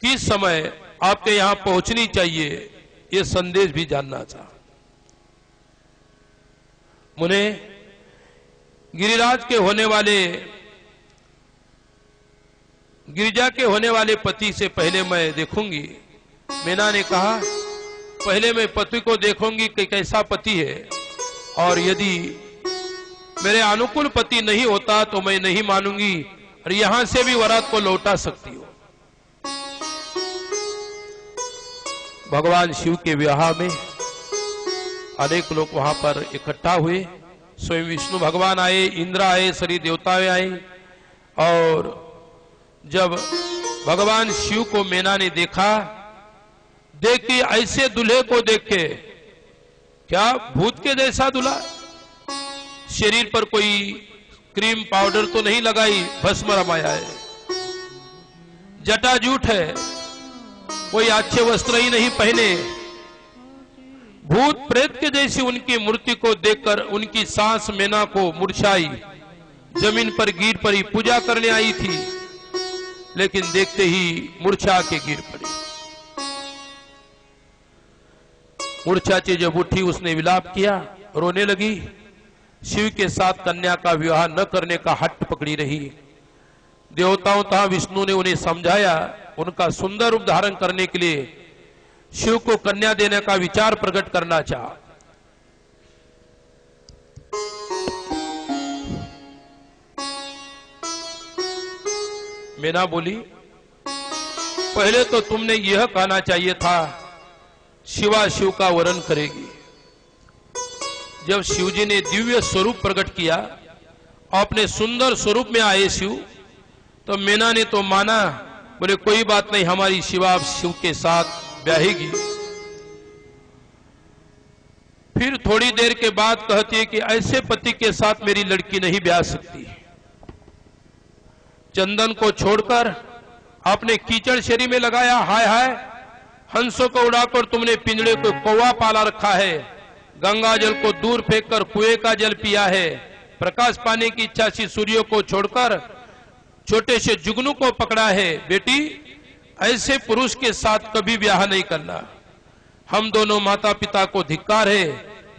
A: किस समय आपके यहां पहुंचनी चाहिए ये संदेश भी जानना चाहा। मुने गिरिराज के होने वाले, गिरिजा के होने वाले पति से पहले मैं देखूंगी। मीना ने कहा, पहले मैं पति को देखूंगी कि कैसा पति है, और यदि मेरे अनुकूल पति नहीं होता तो मैं नहीं मानूंगी, और यहां से भी वरात को लौटा सकती हो। भगवान शिव के विवाह में अनेक लोग वहां पर इकट्ठा हुए। स्वयं विष्णु भगवान आए, इंद्र आए, सभी देवताएं आए, और जब भगवान शिव को मैना ने देखा, देख के ऐसे दूल्हे को देख के, क्या भूत के जैसा दूल्हा, शरीर पर कोई क्रीम पाउडर तो नहीं लगाई, भस्म रमाया है, जटाजूट है, कोई अच्छे वस्त्र ही नहीं पहने, भूत प्रेत के जैसी उनकी मूर्ति को देखकर उनकी सास मैना को मूर्छाई, जमीन पर गिर पड़ी, पूजा करने आई थी। लेकिन देखते ही मूर्छा के गिर पड़ी। मूर्छाची जब उठी उसने विलाप किया, रोने लगी। शिव के साथ कन्या का विवाह न करने का हट पकड़ी रही। देवताओं तथा विष्णु ने उन्हें समझाया। उनका सुंदर रूप धारण करने के लिए शिव को कन्या देने का विचार प्रकट करना चाहा। मीना बोली, पहले तो तुमने यह कहना चाहिए था शिवा शिव का वरण करेगी। जब शिवजी ने दिव्य स्वरूप प्रकट किया, अपने सुंदर स्वरूप में आए शिव, तो मीना ने तो माना, बोले कोई बात नहीं, हमारी शिवा शिव के साथ ब्याहेगी। फिर थोड़ी देर के बाद कहती है कि ऐसे पति के साथ मेरी लड़की नहीं ब्याह सकती। चंदन को छोड़कर अपने कीचड़ शरीर में लगाया। हाय हाय, हंसों को उड़ाकर तुमने पिंजड़े को कौवा पाला रखा है। गंगा जल को दूर फेंककर कुएं का जल पिया है। प्रकाश पाने की इच्छा से सूर्य को छोड़कर छोटे से जुगनू को पकड़ा है। बेटी, ऐसे पुरुष के साथ कभी ब्याह नहीं करना। हम दोनों माता पिता को धिक्कार है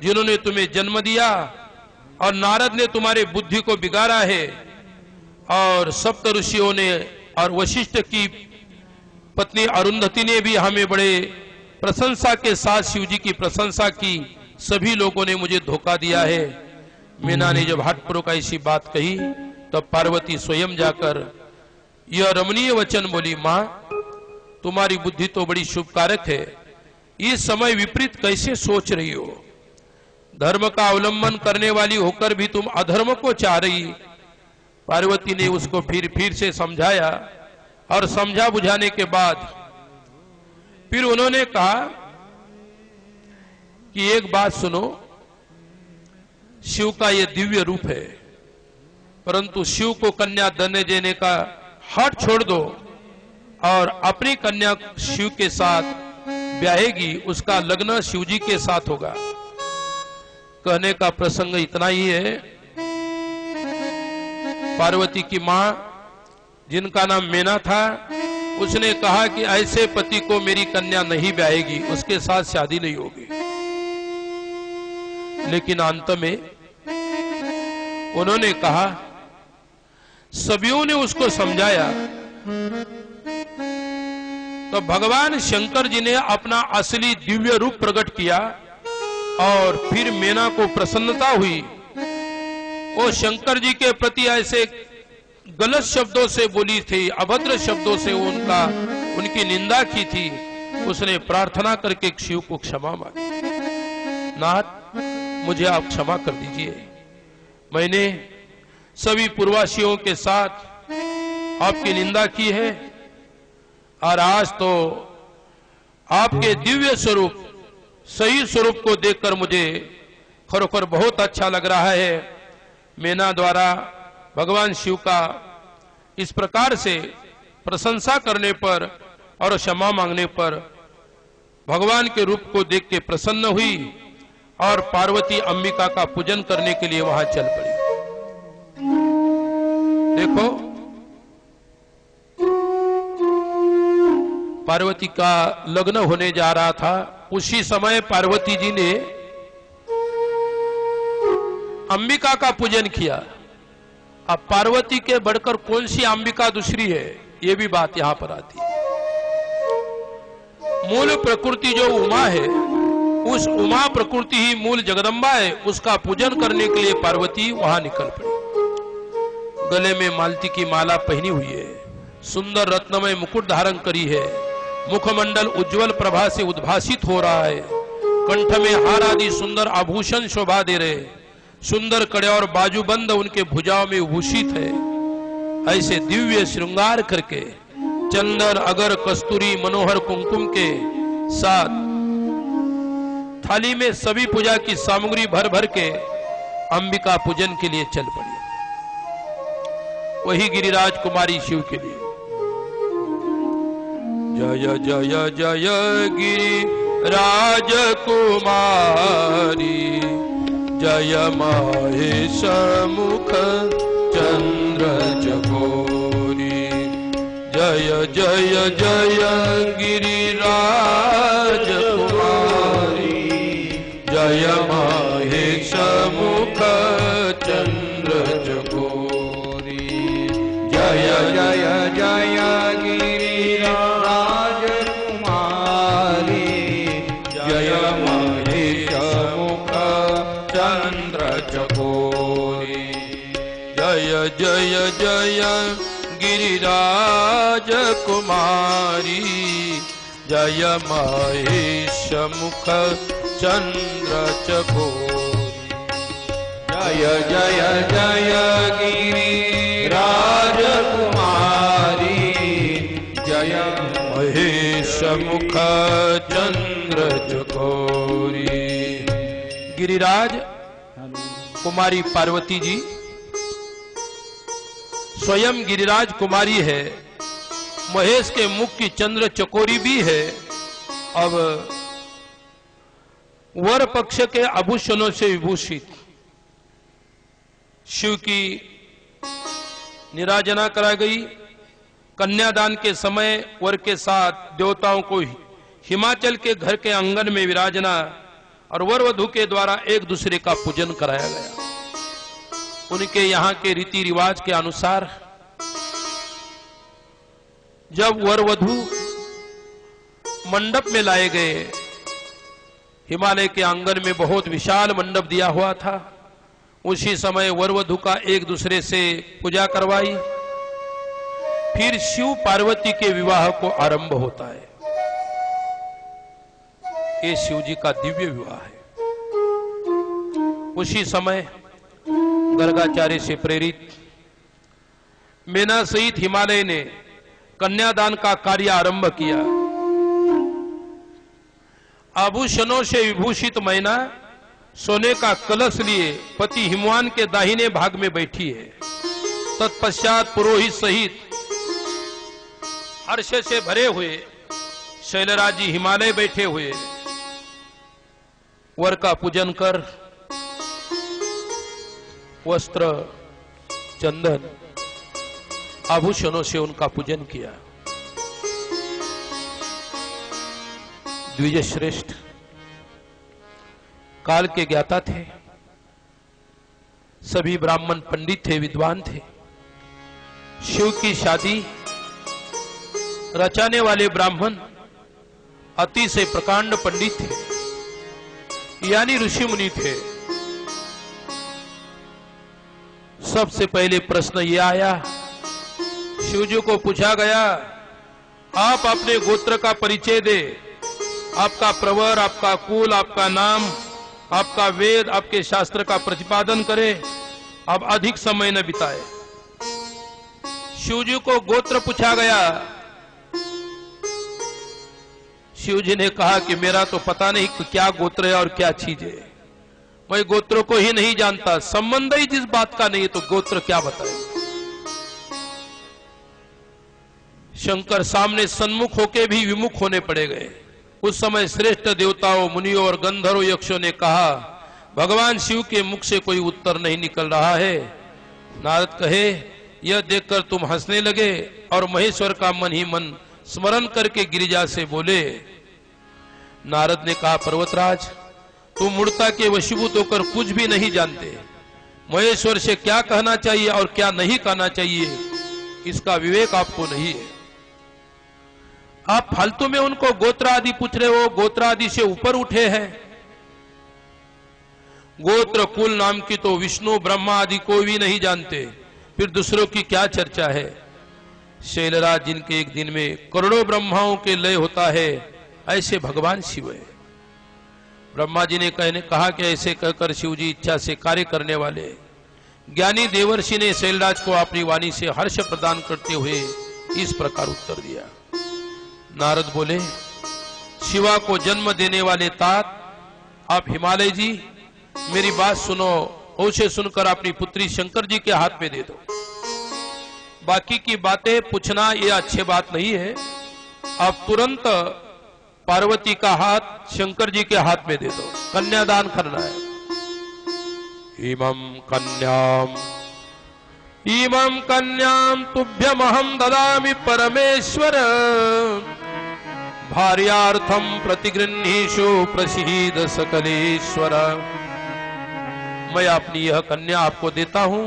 A: जिन्होंने तुम्हें जन्म दिया, और नारद ने तुम्हारे बुद्धि को बिगाड़ा है, और सप्त ऋषियों ने और वशिष्ठ की पत्नी अरुंधति ने भी हमें बड़े प्रशंसा के साथ शिवजी की प्रशंसा की। सभी लोगों ने मुझे धोखा दिया है। मीना ने जब हठपूर्वक ऐसी बात कही, तब पार्वती स्वयं जाकर यह रमणीय वचन बोली, मां, तुम्हारी बुद्धि तो बड़ी शुभकारक है। इस समय विपरीत कैसे सोच रही हो? धर्म का अवलंबन करने वाली होकर भी तुम अधर्म को चाह रही। पार्वती ने उसको फिर से समझाया, और समझा बुझाने के बाद फिर उन्होंने कहा कि एक बात सुनो, शिव का यह दिव्य रूप है, परंतु शिव को कन्या देने का हट छोड़ दो, और अपनी कन्या शिव के साथ ब्याहेगी। उसका लग्न शिवजी के साथ होगा। कहने का प्रसंग इतना ही है। पार्वती की मां, जिनका नाम मीना था, उसने कहा कि ऐसे पति को मेरी कन्या नहीं ब्याहेगी, उसके साथ शादी नहीं होगी। लेकिन अंत में उन्होंने कहा, सभियों ने उसको समझाया, तो भगवान शंकर जी ने अपना असली दिव्य रूप प्रकट किया, और फिर मीना को प्रसन्नता हुई। वो शंकर जी के प्रति ऐसे गलत शब्दों से बोली थी, अभद्र शब्दों से उनकी निंदा की थी। उसने प्रार्थना करके शिव को क्षमा मांगी। नाथ, मुझे आप क्षमा कर दीजिए। मैंने सभी पूर्ववासियों के साथ आपकी निंदा की है, और आज तो आपके दिव्य स्वरूप, सही स्वरूप को देखकर मुझे खरोखर बहुत अच्छा लग रहा है। मीना द्वारा भगवान शिव का इस प्रकार से प्रशंसा करने पर और क्षमा मांगने पर भगवान के रूप को देख के प्रसन्न हुई, और पार्वती अंबिका का पूजन करने के लिए वहां चल पड़ी। देखो, पार्वती का लग्न होने जा रहा था। उसी समय पार्वती जी ने अंबिका का पूजन किया। अब पार्वती के बढ़कर कौन सी अंबिका दूसरी है, यह भी बात यहां पर आती है। मूल प्रकृति जो उमा है, उस उमा प्रकृति ही मूल जगदम्बा है। उसका पूजन करने के लिए पार्वती वहां निकल पड़ी। गले में मालती की माला पहनी हुई है, सुंदर रत्नमय मुकुट धारण करी है, मुखमंडल उज्जवल प्रभा से उद्भासित हो रहा है, कंठ में हार आदि सुंदर आभूषण शोभा दे रहे, सुंदर कड़े और बाजूबंद उनके भुजाओं में भूषित है। ऐसे दिव्य श्रृंगार करके चंदन अगर कस्तूरी मनोहर कुमकुम के साथ थाली में सभी पूजा की सामग्री भर भर के अंबिका पूजन के लिए चल पड़ी। वही गिरिराज कुमारी शिव के लिए जय जय जय गिरिराज कुमारी, जय महेश मुख चंद्र चकोरी, जय जय जय जय गिरिराज कुमारी, जय महेश मुख चंद्र चकोरी।
B: जय जय जय गिरिराज कुमारी, जय महेश मुख चंद्र चकोरी।
A: जय जय जय गिरिराज कुमारी, जय महेश मुख चंद्र चकोरी।
B: जय जय जय गिरिराज कुमारी, जय
A: महेश मुख चंद्र चकोरी। गिरिराज कुमारी पार्वती जी स्वयं गिरिराज कुमारी है, महेश के मुख की चंद्र चकोरी भी है। अब वर पक्ष के आभूषणों से विभूषित शिव की निराजना करा गई। कन्यादान के समय वर के साथ देवताओं को हिमाचल के घर के आंगन में विराजना और वर वधू के द्वारा एक दूसरे का पूजन कराया गया। उनके यहाँ के रीति रिवाज के अनुसार जब वर वधू मंडप में लाए गए, हिमालय के आंगन में बहुत विशाल मंडप दिया हुआ था, उसी समय वर वधू का एक दूसरे से पूजा करवाई। फिर शिव पार्वती के विवाह को आरंभ होता है। ये शिव जी का दिव्य विवाह है। उसी समय गर्गाचार्य से प्रेरित मेना सहित हिमालय ने कन्यादान का कार्य आरंभ किया। आभूषणों से विभूषित मैना सोने का कलश लिए पति हिमवान के दाहिने भाग में बैठी है। तत्पश्चात पुरोहित सहित हर्ष से भरे हुए शैलराज जी हिमालय बैठे हुए वर का पूजन कर वस्त्र चंदन आभूषणों से उनका पूजन किया। द्विज श्रेष्ठ काल के ज्ञाता थे, सभी ब्राह्मण पंडित थे, विद्वान थे। शिव की शादी रचाने वाले ब्राह्मण अति से प्रकांड पंडित थे, यानी ऋषि मुनि थे। सबसे पहले प्रश्न ये आया, शिव जी को पूछा गया, आप अपने गोत्र का परिचय दे, आपका प्रवर, आपका कुल, आपका नाम, आपका वेद, आपके शास्त्र का प्रतिपादन करें, अब अधिक समय न बिताए। शिव जी को गोत्र पूछा गया। शिव जी ने कहा कि मेरा तो पता नहीं कि क्या गोत्र है और क्या चीज है, मैं गोत्रों को ही नहीं जानता, संबंध ही जिस बात का नहीं है तो गोत्र क्या बताए। शंकर सामने सन्मुख होके भी विमुख होने पड़े गए। उस समय श्रेष्ठ देवताओं, मुनियों और गंधर्व यक्षों ने कहा, भगवान शिव के मुख से कोई उत्तर नहीं निकल रहा है। नारद कहे, यह देखकर तुम हंसने लगे और महेश्वर का मन ही मन स्मरण करके गिरिजा से बोले। नारद ने कहा, पर्वतराज तुम मूर्ता के वशीभूत होकर कुछ भी नहीं जानते। महेश्वर से क्या कहना चाहिए और क्या नहीं कहना चाहिए इसका विवेक आपको नहीं है। आप फालतू में उनको गोत्र आदि पूछ रहे हो, गोत्र आदि से ऊपर उठे हैं। गोत्र कुल नाम की तो विष्णु ब्रह्मा आदि कोई भी नहीं जानते, फिर दूसरों की क्या चर्चा है। शैलराज जिनके एक दिन में करोड़ों ब्रह्माओं के लय होता है, ऐसे भगवान शिव है। ब्रह्मा जी ने कहा कि ऐसे कहकर शिव जी इच्छा से कार्य करने वाले ज्ञानी देवर्षि ने शैलराज को अपनी वाणी से हर्ष प्रदान करते हुए इस प्रकार उत्तर दिया। नारद बोले, शिवा को जन्म देने वाले तात आप हिमालय जी मेरी बात सुनो, उसे सुनकर अपनी पुत्री शंकर जी के हाथ में दे दो। बाकी की बातें पूछना ये अच्छी बात नहीं है। आप तुरंत पार्वती का हाथ शंकर जी के हाथ में दे दो, कन्यादान करना है। इमं कन्याम इमं कन्यां तुभ्यमहं ददामि परमेश्वर भार्यार्थं प्रतिगृह्णीषु प्रसीद सकलेश्वर। मैं अपनी यह कन्या आपको देता हूं,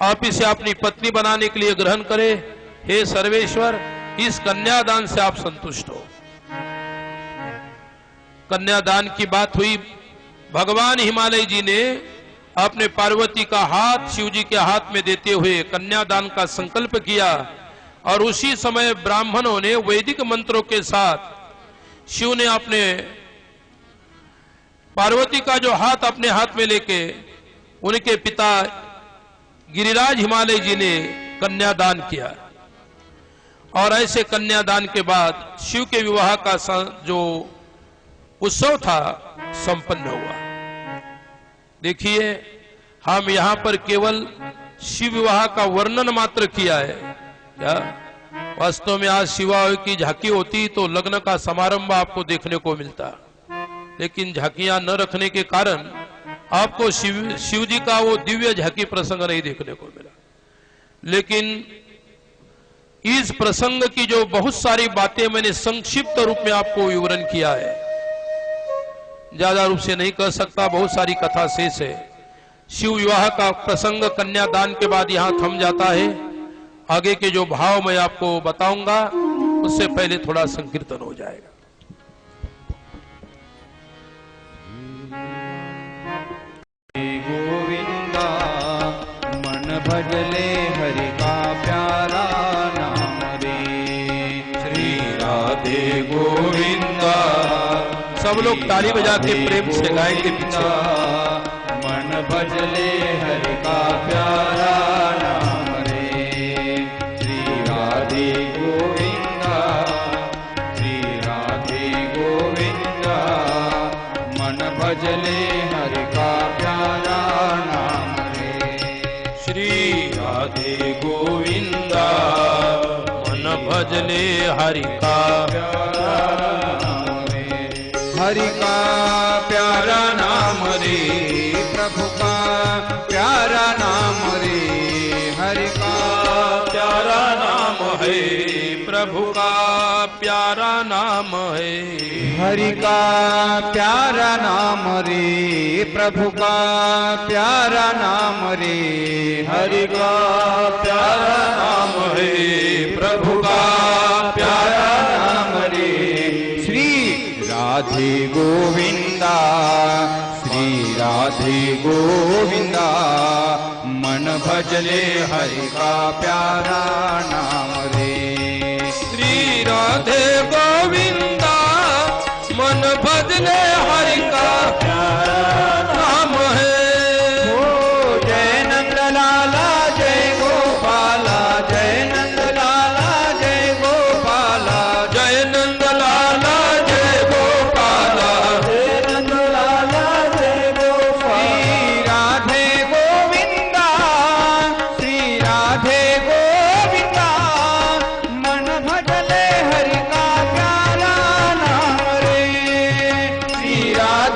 A: आप इसे अपनी पत्नी बनाने के लिए ग्रहण करें। हे सर्वेश्वर, इस कन्यादान से आप संतुष्ट हो। कन्यादान की बात हुई, भगवान हिमालय जी ने अपने पार्वती का हाथ शिव जी के हाथ में देते हुए कन्यादान का संकल्प किया, और उसी समय ब्राह्मणों ने वैदिक मंत्रों के साथ शिव ने अपने पार्वती का जो हाथ अपने हाथ में लेके उनके पिता गिरिराज हिमालय जी ने कन्यादान किया। और ऐसे कन्यादान के बाद शिव के विवाह का जो उत्सव था संपन्न हुआ। देखिए, हम यहां पर केवल शिव विवाह का वर्णन मात्र किया है क्या? वास्तव में आज शिव विवाह की झांकी होती तो लग्न का समारंभ आपको देखने को मिलता, लेकिन झांकियां न रखने के कारण आपको शिव जी का वो दिव्य झांकी प्रसंग नहीं देखने को मिला। लेकिन इस प्रसंग की जो बहुत सारी बातें मैंने संक्षिप्त रूप में आपको विवरण किया है, ज्यादा रूप से नहीं कह सकता, बहुत सारी कथा शेष है। शिव विवाह का प्रसंग कन्यादान के बाद यहां थम जाता है। आगे के जो भाव मैं आपको बताऊंगा उससे पहले थोड़ा संकीर्तन हो जाएगा।
B: गोविंदा मन भजले हरि का प्यारा नाम रे। श्री राधे गोविंदा।
A: सब लोग ताली बजा के प्रेम से गाएंगे पीछे।
B: मन भजले हरि का प्यारा नाम रे। श्री राधे गोविंदा, श्री राधे गोविंदा। मन भजले हरि का प्यारा नाम रे।
A: श्री राधे गोविंदा, मन भजले हरि का प्यारा
B: नाम रे। हरि का प्यारा नाम रे, प्रभु का प्यारा नाम रे। हरि का
A: प्यारा नाम है, प्रभु का प्यारा नाम है।
B: हरि का प्यारा नाम रे, प्रभु का प्यारा नाम रे। हरि का प्यारा नाम है, प्रभु का प्यारा नाम रे। श्री राधे गोविंदा, श्री राधे गोविंदा। मन भजले हरि का प्यारा नाम रे।
A: श्री राधे गोविंदा, मन भजले हरि का प्यारा नाम है।
B: ओ जय नंद लाला जय गोपाला, जय नंद लाला जय गोपाला।
A: जय नंद लाला जय गोपाला,
B: जय नंद लाला जय गोपाला। श्री राधे गोविंदा, श्री राधे गोविंदा। मन भजले हरि का प्यारा नाम रे। श्री राधे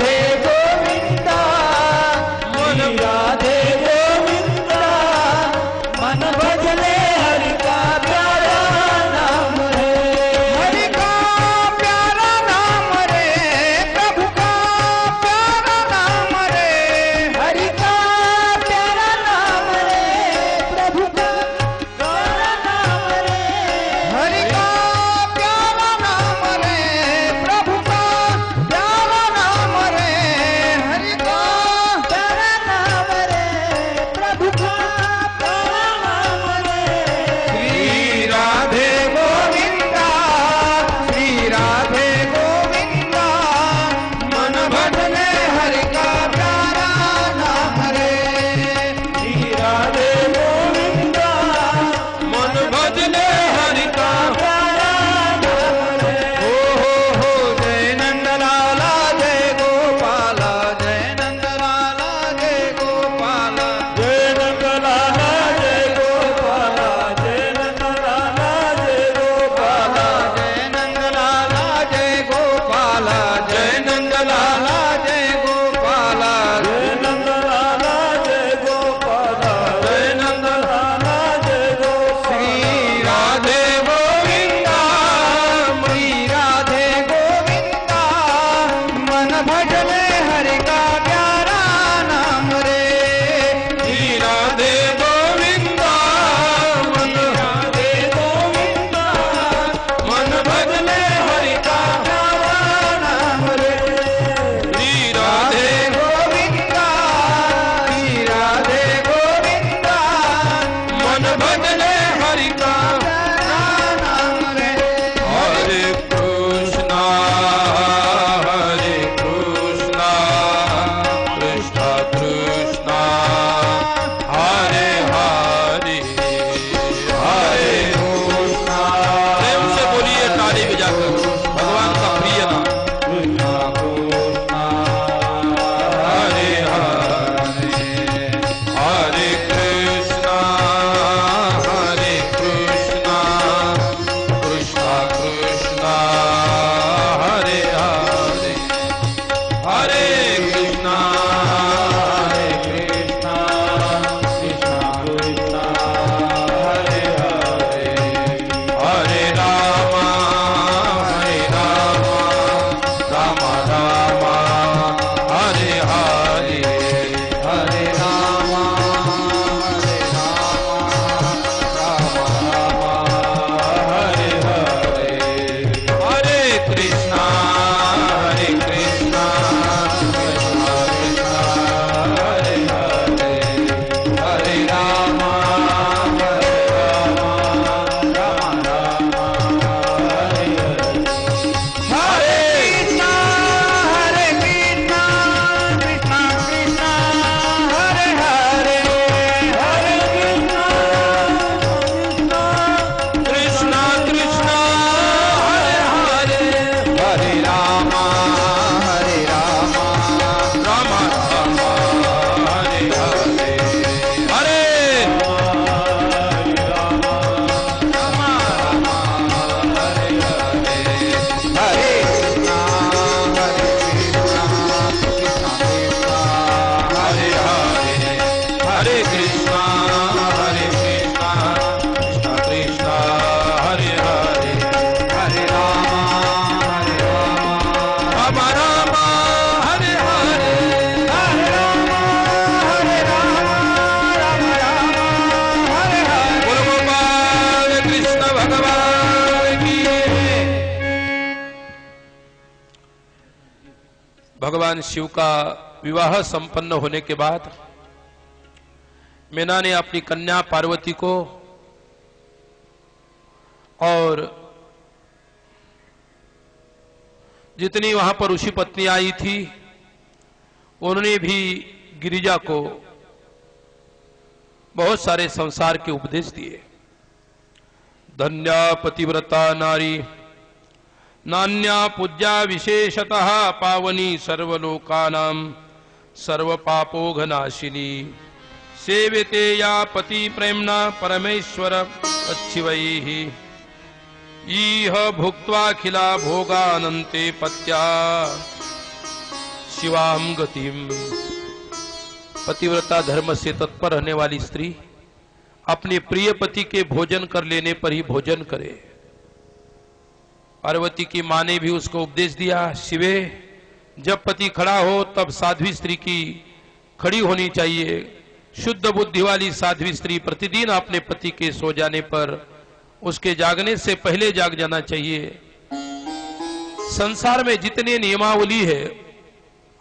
A: हरे कृष्णा
B: हरे कृष्णा कृष्णा कृष्णा हरे हरे
A: हरे राम राम राम हरे हरे
B: हरे राम राम हरे हरे
A: हरे कृष्णा कृष्णा
B: कृष्णा हरे हरे हरे राम राम हरे हरे
A: हरे
B: कृष्णा कृष्णा कृष्णा हरे हरे हरे कृष्णा
A: कृष्णा कृष्णा हरे हरे
B: हरे राम
A: राम राम हरे हरे हरे
B: हरे कृष्णा कृष्णा कृष्णा
A: हरे हरे हरे कृष्णा कृष्णा कृष्णा हरे हरे
B: हरे राम
A: राम राम हरे हरे
B: हरे राम हरे हरे
A: बोलो गोपाल कृष्ण भगवान की। भगवान शिव का विवाह संपन्न होने के बाद मीना ने अपनी कन्या पार्वती को और जितनी वहां पर ऋषि पत्नी आई थी उन्होंने भी गिरिजा को बहुत सारे संसार के उपदेश दिए। धन्या पतिव्रता नारी नान्या पूज्या विशेषतः पावनी सर्वलोकानां सर्वपापोघनाशिनी सेव्यते या पति प्रेम्णा परमेश्वर अच्छिवैः इह भुक्त्वाखिला भोगानन्ते पत्या शिवाम गतिम। पतिव्रता धर्म से तत्पर रहने वाली स्त्री अपने प्रिय पति के भोजन कर लेने पर ही भोजन करे। पार्वती की मां ने भी उसको उपदेश दिया, शिवे जब पति खड़ा हो तब साध्वी स्त्री की खड़ी होनी चाहिए। शुद्ध बुद्धि वाली साध्वी स्त्री प्रतिदिन अपने पति के सो जाने पर उसके जागने से पहले जाग जाना चाहिए। संसार में जितने नियमावली है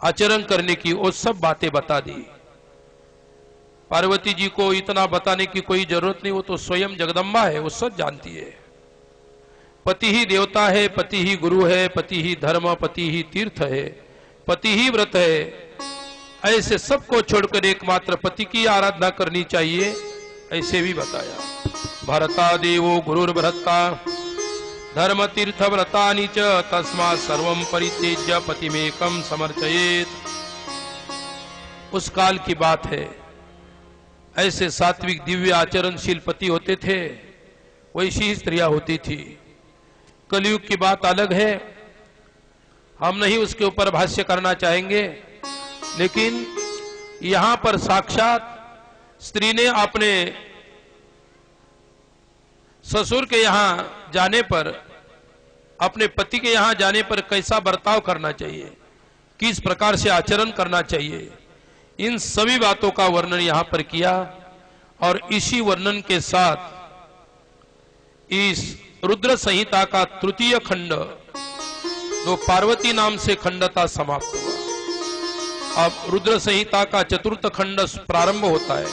A: आचरण करने की वो सब बातें बता दी। पार्वती जी को इतना बताने की कोई जरूरत नहीं, वो तो स्वयं जगदम्बा है, वो सब जानती है। पति ही देवता है, पति ही गुरु है, पति ही धर्म, पति ही तीर्थ है, पति ही व्रत है। ऐसे सबको छोड़कर एकमात्र पति की आराधना करनी चाहिए, ऐसे भी बताया। भरता देवो गुरुर्भरता धर्म तीर्थ व्रतानि च तस्मात् सर्वं परित्यज्य पतिमेकं समर्चयेत्। उस काल की बात है, ऐसे सात्विक दिव्य आचरणशील पति होते थे, वैसी ही स्त्रियां होती थी। कलयुग की बात अलग है, हम नहीं उसके ऊपर भाष्य करना चाहेंगे, लेकिन यहां पर साक्षात स्त्री ने अपने ससुर के यहां जाने पर, अपने पति के यहां जाने पर कैसा बर्ताव करना चाहिए, किस प्रकार से आचरण करना चाहिए, इन सभी बातों का वर्णन यहां पर किया। और इसी वर्णन के साथ इस रुद्र संहिता का तृतीय खंड, जो पार्वती नाम से खंड था, समाप्त हुआ। अब रुद्र संहिता का चतुर्थ खंड प्रारंभ होता है।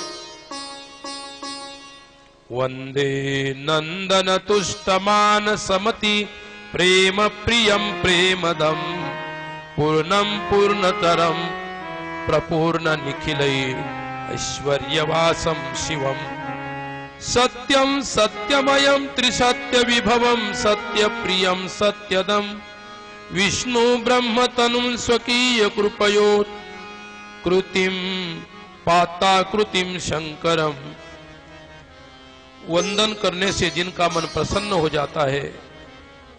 A: वंदे नंदन तुष्टमान समति प्रेम प्रियम प्रेमदम पूर्णम पूर्णतरम प्रपूर्ण निखिलैर ऐश्वर्यवासम शिवम सत्यम सत्यमयम त्रिसत्य विभवम सत्य प्रियम सत्यदम विष्णु ब्रह्म तनुम स्वकीय कृपयोत कृतिम पाता कृतिम शंकरम। वंदन करने से जिनका मन प्रसन्न हो जाता है,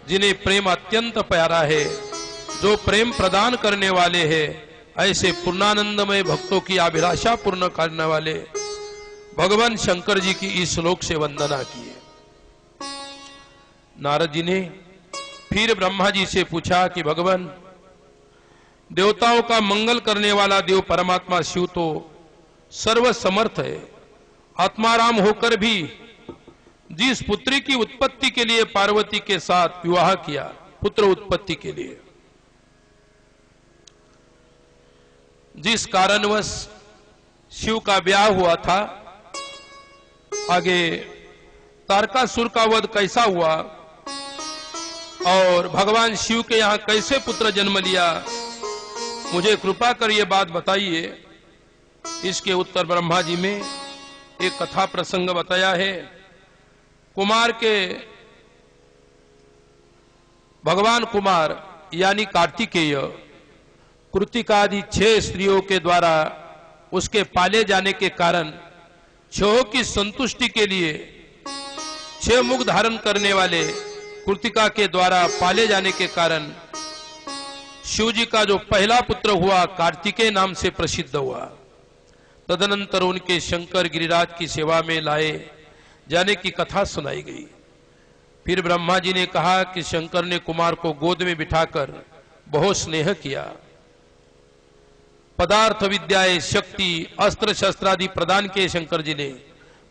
A: जिन्हें प्रेम अत्यंत प्यारा है, जो प्रेम प्रदान करने वाले हैं, ऐसे पूर्णानंदमय भक्तों की अभिलाषा पूर्ण करने वाले भगवान शंकर जी की इस श्लोक से वंदना की है। नारद जी ने फिर ब्रह्मा जी से पूछा कि भगवान, देवताओं का मंगल करने वाला देव परमात्मा शिव तो सर्वसमर्थ है, आत्माराम होकर भी जिस पुत्री की उत्पत्ति के लिए पार्वती के साथ विवाह किया, पुत्र उत्पत्ति के लिए, जिस कारणवश शिव का ब्याह हुआ था, आगे तारकासुर का वध कैसा हुआ और भगवान शिव के यहां कैसे पुत्र जन्म लिया, मुझे कृपा कर ये बात बताइए। इसके उत्तर ब्रह्मा जी में एक कथा प्रसंग बताया है। कुमार के भगवान कुमार यानी कार्तिकेय कृतिका आदि 6 स्त्रियों के द्वारा उसके पाले जाने के कारण 6 की संतुष्टि के लिए 6 मुख धारण करने वाले कृतिका के द्वारा पाले जाने के कारण शिव जी का जो पहला पुत्र हुआ कार्तिकेय नाम से प्रसिद्ध हुआ। तदनंतर उनके शंकर गिरिराज की सेवा में लाए जाने की कथा सुनाई गई। फिर ब्रह्मा जी ने कहा कि शंकर ने कुमार को गोद में बिठाकर बहुत स्नेह किया, पदार्थ विद्याएं, शक्ति, अस्त्र शस्त्र आदि प्रदान किए। शंकर जी ने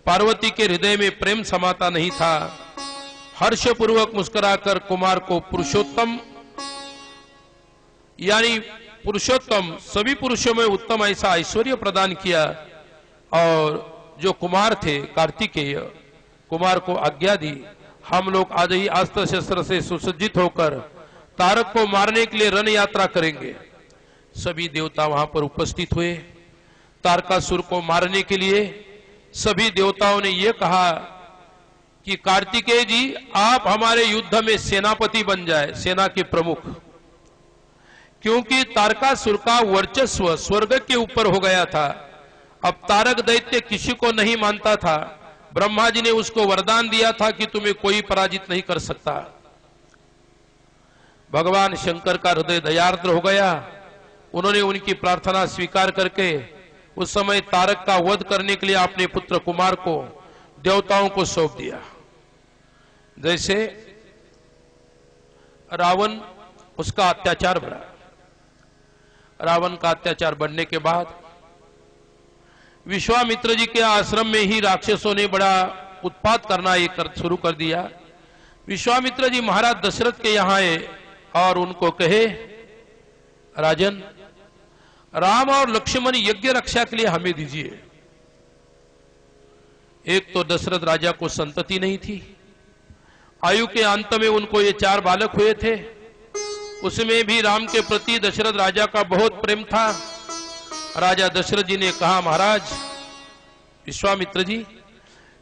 A: पार्वती के हृदय में प्रेम समाता नहीं था। हर्षपूर्वक मुस्कुराकर कुमार को पुरुषोत्तम यानी पुरुषोत्तम, सभी पुरुषों में उत्तम ऐसा ऐश्वर्य प्रदान किया। और जो कुमार थे कार्तिकेय, कुमार को आज्ञा दी, हम लोग आज ही अस्त्र शस्त्र से सुसज्जित होकर तारक को मारने के लिए रण यात्रा करेंगे। सभी देवता वहां पर उपस्थित हुए। तारकासुर को मारने के लिए सभी देवताओं ने यह कहा कि कार्तिकेय जी, आप हमारे युद्ध में सेनापति बन जाए, सेना के प्रमुख, क्योंकि तारकासुर का वर्चस्व स्वर्ग के ऊपर हो गया था। अब तारक दैत्य किसी को नहीं मानता था। ब्रह्मा जी ने उसको वरदान दिया था कि तुम्हें कोई पराजित नहीं कर सकता। भगवान शंकर का हृदय दयार्द्र हो गया। उन्होंने उनकी प्रार्थना स्वीकार करके उस समय तारक का वध करने के लिए अपने पुत्र कुमार को देवताओं को सौंप दिया। जैसे रावण, उसका अत्याचार बढ़ा। रावण का अत्याचार बढ़ने के बाद विश्वामित्र जी के आश्रम में ही राक्षसों ने बड़ा उत्पात करना शुरू कर दिया। विश्वामित्र जी महाराज दशरथ के यहां आए और उनको कहे, राजन, राम और लक्ष्मण यज्ञ रक्षा के लिए हमें दीजिए। एक तो दशरथ राजा को संतति नहीं थी। आयु के अंत में उनको ये 4 बालक हुए थे। उसमें भी राम के प्रति दशरथ राजा का बहुत प्रेम था। राजा दशरथ जी ने कहा, महाराज विश्वामित्र जी,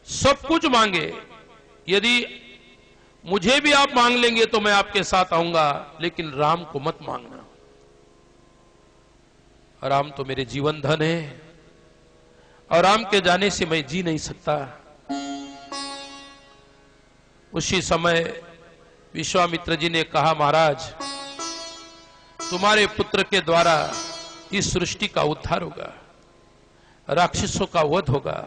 A: सब कुछ मांगे, यदि मुझे भी आप मांग लेंगे तो मैं आपके साथ आऊंगा, लेकिन राम को मत मांगना। राम तो मेरे जीवन धन है और राम के जाने से मैं जी नहीं सकता। उसी समय विश्वामित्र जी ने कहा, महाराज, तुम्हारे पुत्र के द्वारा इस सृष्टि का उद्धार होगा, राक्षसों का वध होगा।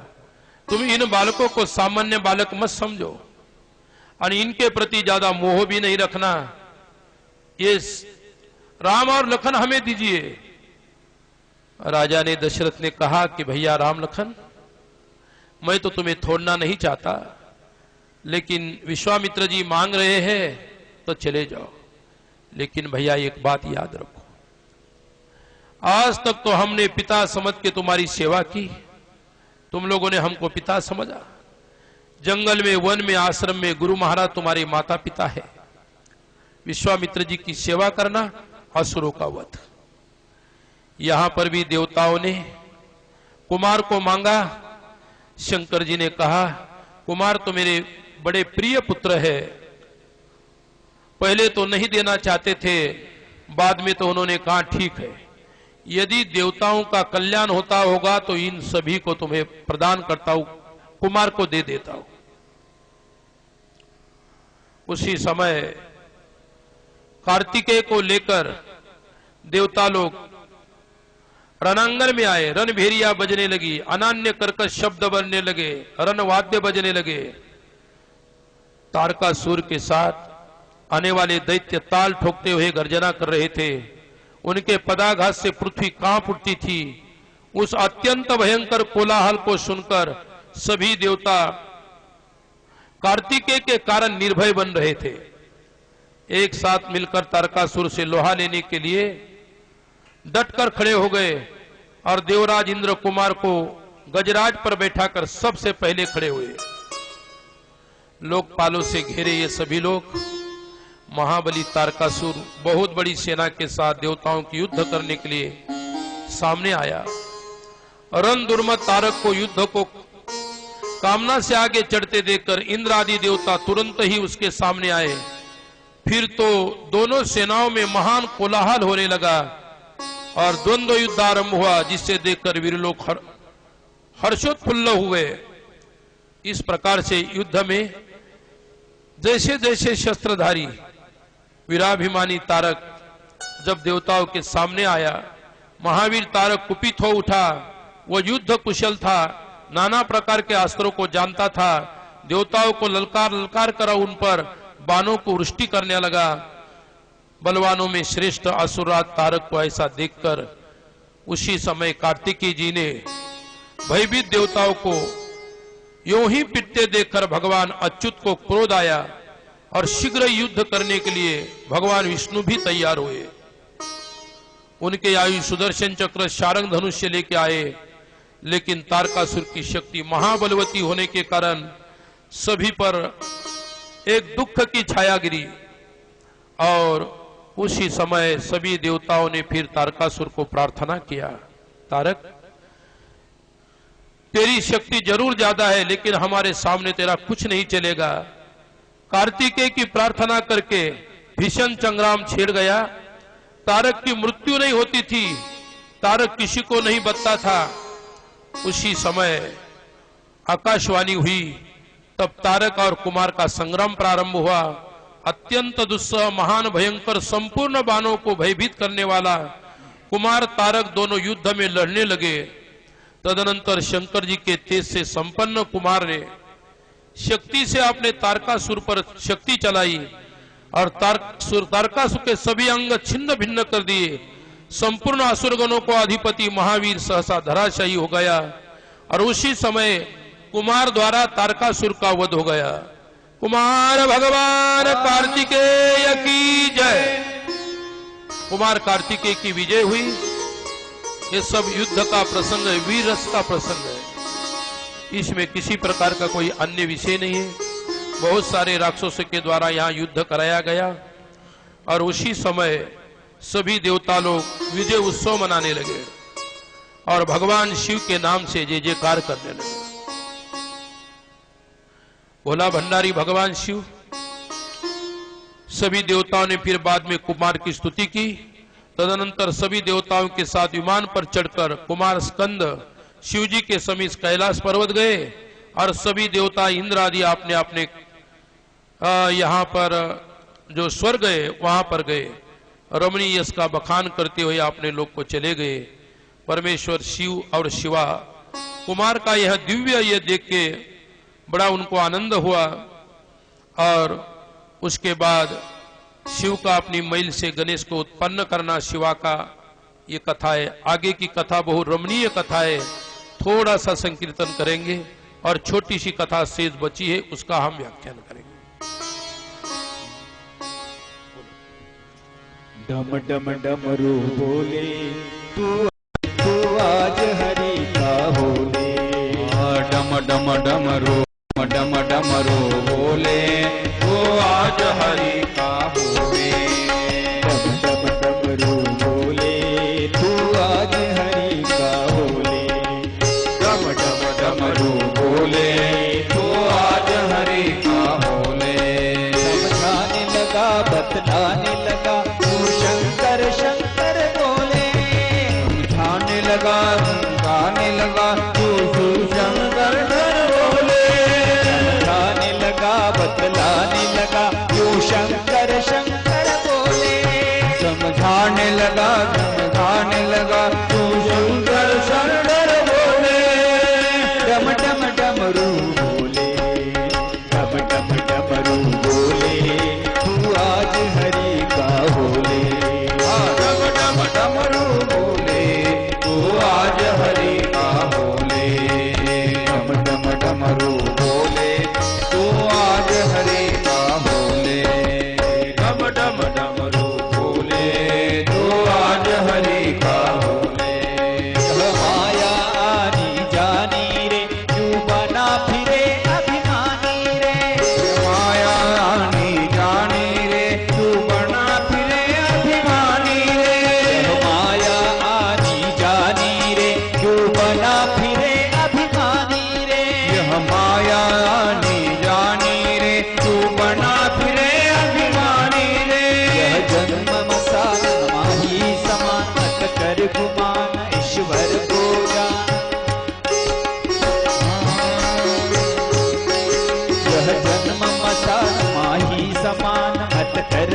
A: तुम इन बालकों को सामान्य बालक मत समझो और इनके प्रति ज्यादा मोह भी नहीं रखना। ये राम और लखन हमें दीजिए। राजा ने, दशरथ ने कहा कि भैया राम लखन, मैं तो तुम्हें छोड़ना नहीं चाहता, लेकिन विश्वामित्र जी मांग रहे हैं तो चले जाओ। लेकिन भैया एक बात याद रखो, आज तक तो हमने पिता समझ के तुम्हारी सेवा की, तुम लोगों ने हमको पिता समझा। जंगल में, वन में, आश्रम में गुरु महाराज तुम्हारे माता पिता है। विश्वामित्र जी की सेवा करना, असुरों का वध। यहां पर भी देवताओं ने कुमार को मांगा। शंकर जी ने कहा, कुमार तो मेरे बड़े प्रिय पुत्र है। पहले तो नहीं देना चाहते थे, बाद में तो उन्होंने कहा ठीक है, यदि देवताओं का कल्याण होता होगा तो इन सभी को तुम्हें प्रदान करता हूं, कुमार को दे देता हूं। उसी समय कार्तिकेय को लेकर देवता लोग रणांगण में आए, रणभेरिया बजने लगी, अनान्य कर्कश शब्द बनने लगे, रण वाद्य बजने लगे। तारकासुर के साथ आने वाले दैत्य ताल ठोकते हुए गर्जना कर रहे थे। उनके पदाघात से पृथ्वी कांप उठती थी। उस अत्यंत भयंकर कोलाहल को सुनकर सभी देवता कार्तिकेय के कारण निर्भय बन रहे थे। एक साथ मिलकर तारकासुर से लोहा लेने के लिए डटकर खड़े हो गए और देवराज इंद्र कुमार को गजराज पर बैठाकर सबसे पहले खड़े हुए। लोकपालों से घिरे ये सभी लोग, महाबली तारकासुर बहुत बड़ी सेना के साथ देवताओं की युद्ध करने के लिए सामने आया। रण दुर्मत तारक को युद्ध को कामना से आगे चढ़ते देखकर इंद्र आदि देवता तुरंत ही उसके सामने आए। फिर तो दोनों सेनाओं में महान कोलाहल होने लगा और द्वंद्व युद्ध आरंभ हुआ, जिससे देखकर वीर लोग हर्षोत्फुल्ल हुए। इस प्रकार से युद्ध में जैसे जैसे शस्त्रधारी वीराभिमानी तारक जब देवताओं के सामने आया, महावीर तारक कुपित हो उठा। वह युद्ध कुशल था, नाना प्रकार के अस्त्रों को जानता था। देवताओं को ललकार ललकार कर उन पर बाणों को वृष्टि करने लगा। बलवानों में श्रेष्ठ असुरराज तारक को ऐसा देखकर उसी समय कार्तिकेय जी ने भयभीत देवताओं को यूं ही पिटते देखकर भगवान अच्युत को क्रोध आया और शीघ्र युद्ध करने के लिए भगवान विष्णु भी तैयार हुए। उनके आयु सुदर्शन चक्र शारंग धनुष्य लेके आए, लेकिन तारकासुर की शक्ति महाबलवती होने के कारण सभी पर एक दुख की छाया गिरी। और उसी समय सभी देवताओं ने फिर तारकासुर को प्रार्थना किया, तारक तेरी शक्ति जरूर ज्यादा है, लेकिन हमारे सामने तेरा कुछ नहीं चलेगा। कार्तिकेय की प्रार्थना करके भीषण संग्राम छिड़ गया। तारक की मृत्यु नहीं होती थी, तारक किसी को नहीं बचता था। उसी समय आकाशवाणी हुई, तब तारक और कुमार का संग्राम प्रारंभ हुआ। अत्यंत दुस्सह महान भयंकर संपूर्ण बाणों को भयभीत करने वाला कुमार तारक दोनों युद्ध में लड़ने लगे। तदनंतर शंकर जी के तेज से संपन्न कुमार ने शक्ति से अपने तारकासुर पर शक्ति चलाई और तारकासुर के सभी अंग छिन्न भिन्न कर दिए। संपूर्ण असुरगणों को अधिपति महावीर सहसा धराशायी हो गया और उसी समय कुमार द्वारा तारकासुर का वध हो गया। कुमार भगवान कार्तिकेय की जय। कुमार कार्तिकेय की विजय हुई। ये सब युद्ध का प्रसंग है, वीर रस का प्रसंग है। इसमें किसी प्रकार का कोई अन्य विषय नहीं है। बहुत सारे राक्षसों के द्वारा यहाँ युद्ध कराया गया और उसी समय सभी देवता लोग विजय उत्सव मनाने लगे और भगवान शिव के नाम से जय जयकार करने लगे। भोला भंडारी भगवान शिव। सभी देवताओं ने फिर बाद में कुमार की स्तुति की। तदनंतर सभी देवताओं के साथ विमान पर चढ़कर कुमार स्कंद शिव जी के समीप कैलाश पर्वत गए और सभी देवता इंद्र आदि अपने अपने यहाँ पर जो स्वर्ग है वहां पर गए। रमणीय यश का बखान करते हुए अपने लोग को चले गए। परमेश्वर शिव और शिवा कुमार का यह दिव्य ये देख के बड़ा उनको आनंद हुआ और उसके बाद शिव का अपनी मैल से गणेश को उत्पन्न करना शिवा का ये कथा है। आगे की कथा बहुत रमणीय कथा है, थोड़ा सा संकीर्तन करेंगे और छोटी सी कथा शेष बची है, उसका हम व्याख्यान करेंगे।
B: डम डम डमरू बोले तू आज हरि का बोले। डम डम डमरू डम डमरू बोले तू आज हरि का बोले। डम डम डमरू बोले तू आज हरि का बोले। डम डम डमरू बोले तू आज हरि का बोले। समझाने लगा बतलाने लगा तू शंकर शंकर बोले। समझाने लगा गाने लगा तू शंकर बोले। समझाने लगा बतलाने लगा तू शंकर शंकर बोले। समझाने लगा तू शंकर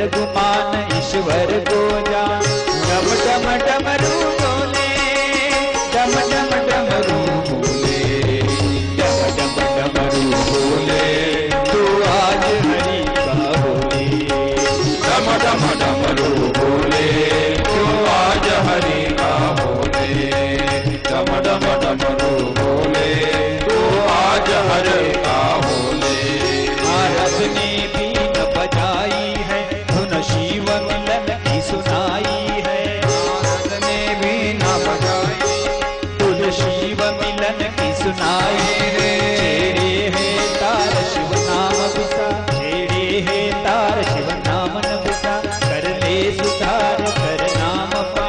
B: गुमान ईश्वर को जान। डम डम डमरू बोले, डम डम डमरू बोले, डम डम डमरू बोले, तू आज हरि का बोले। डम डम डमरू बोले, तू आज हरि का बोले। डम डम डमरू बोले, तू आज हरि का बोले। नारद ने बीन बजाई है, धुन शिव मिलन की सुनाई है। नारद ने बीन बजाई, धुन शिव मिलन की सुनाई रे। छेड़े है तार शिव नाम बिसा, छेड़े है तार शिव नाम न बिसा, कर ले सुधार कर नाम पा।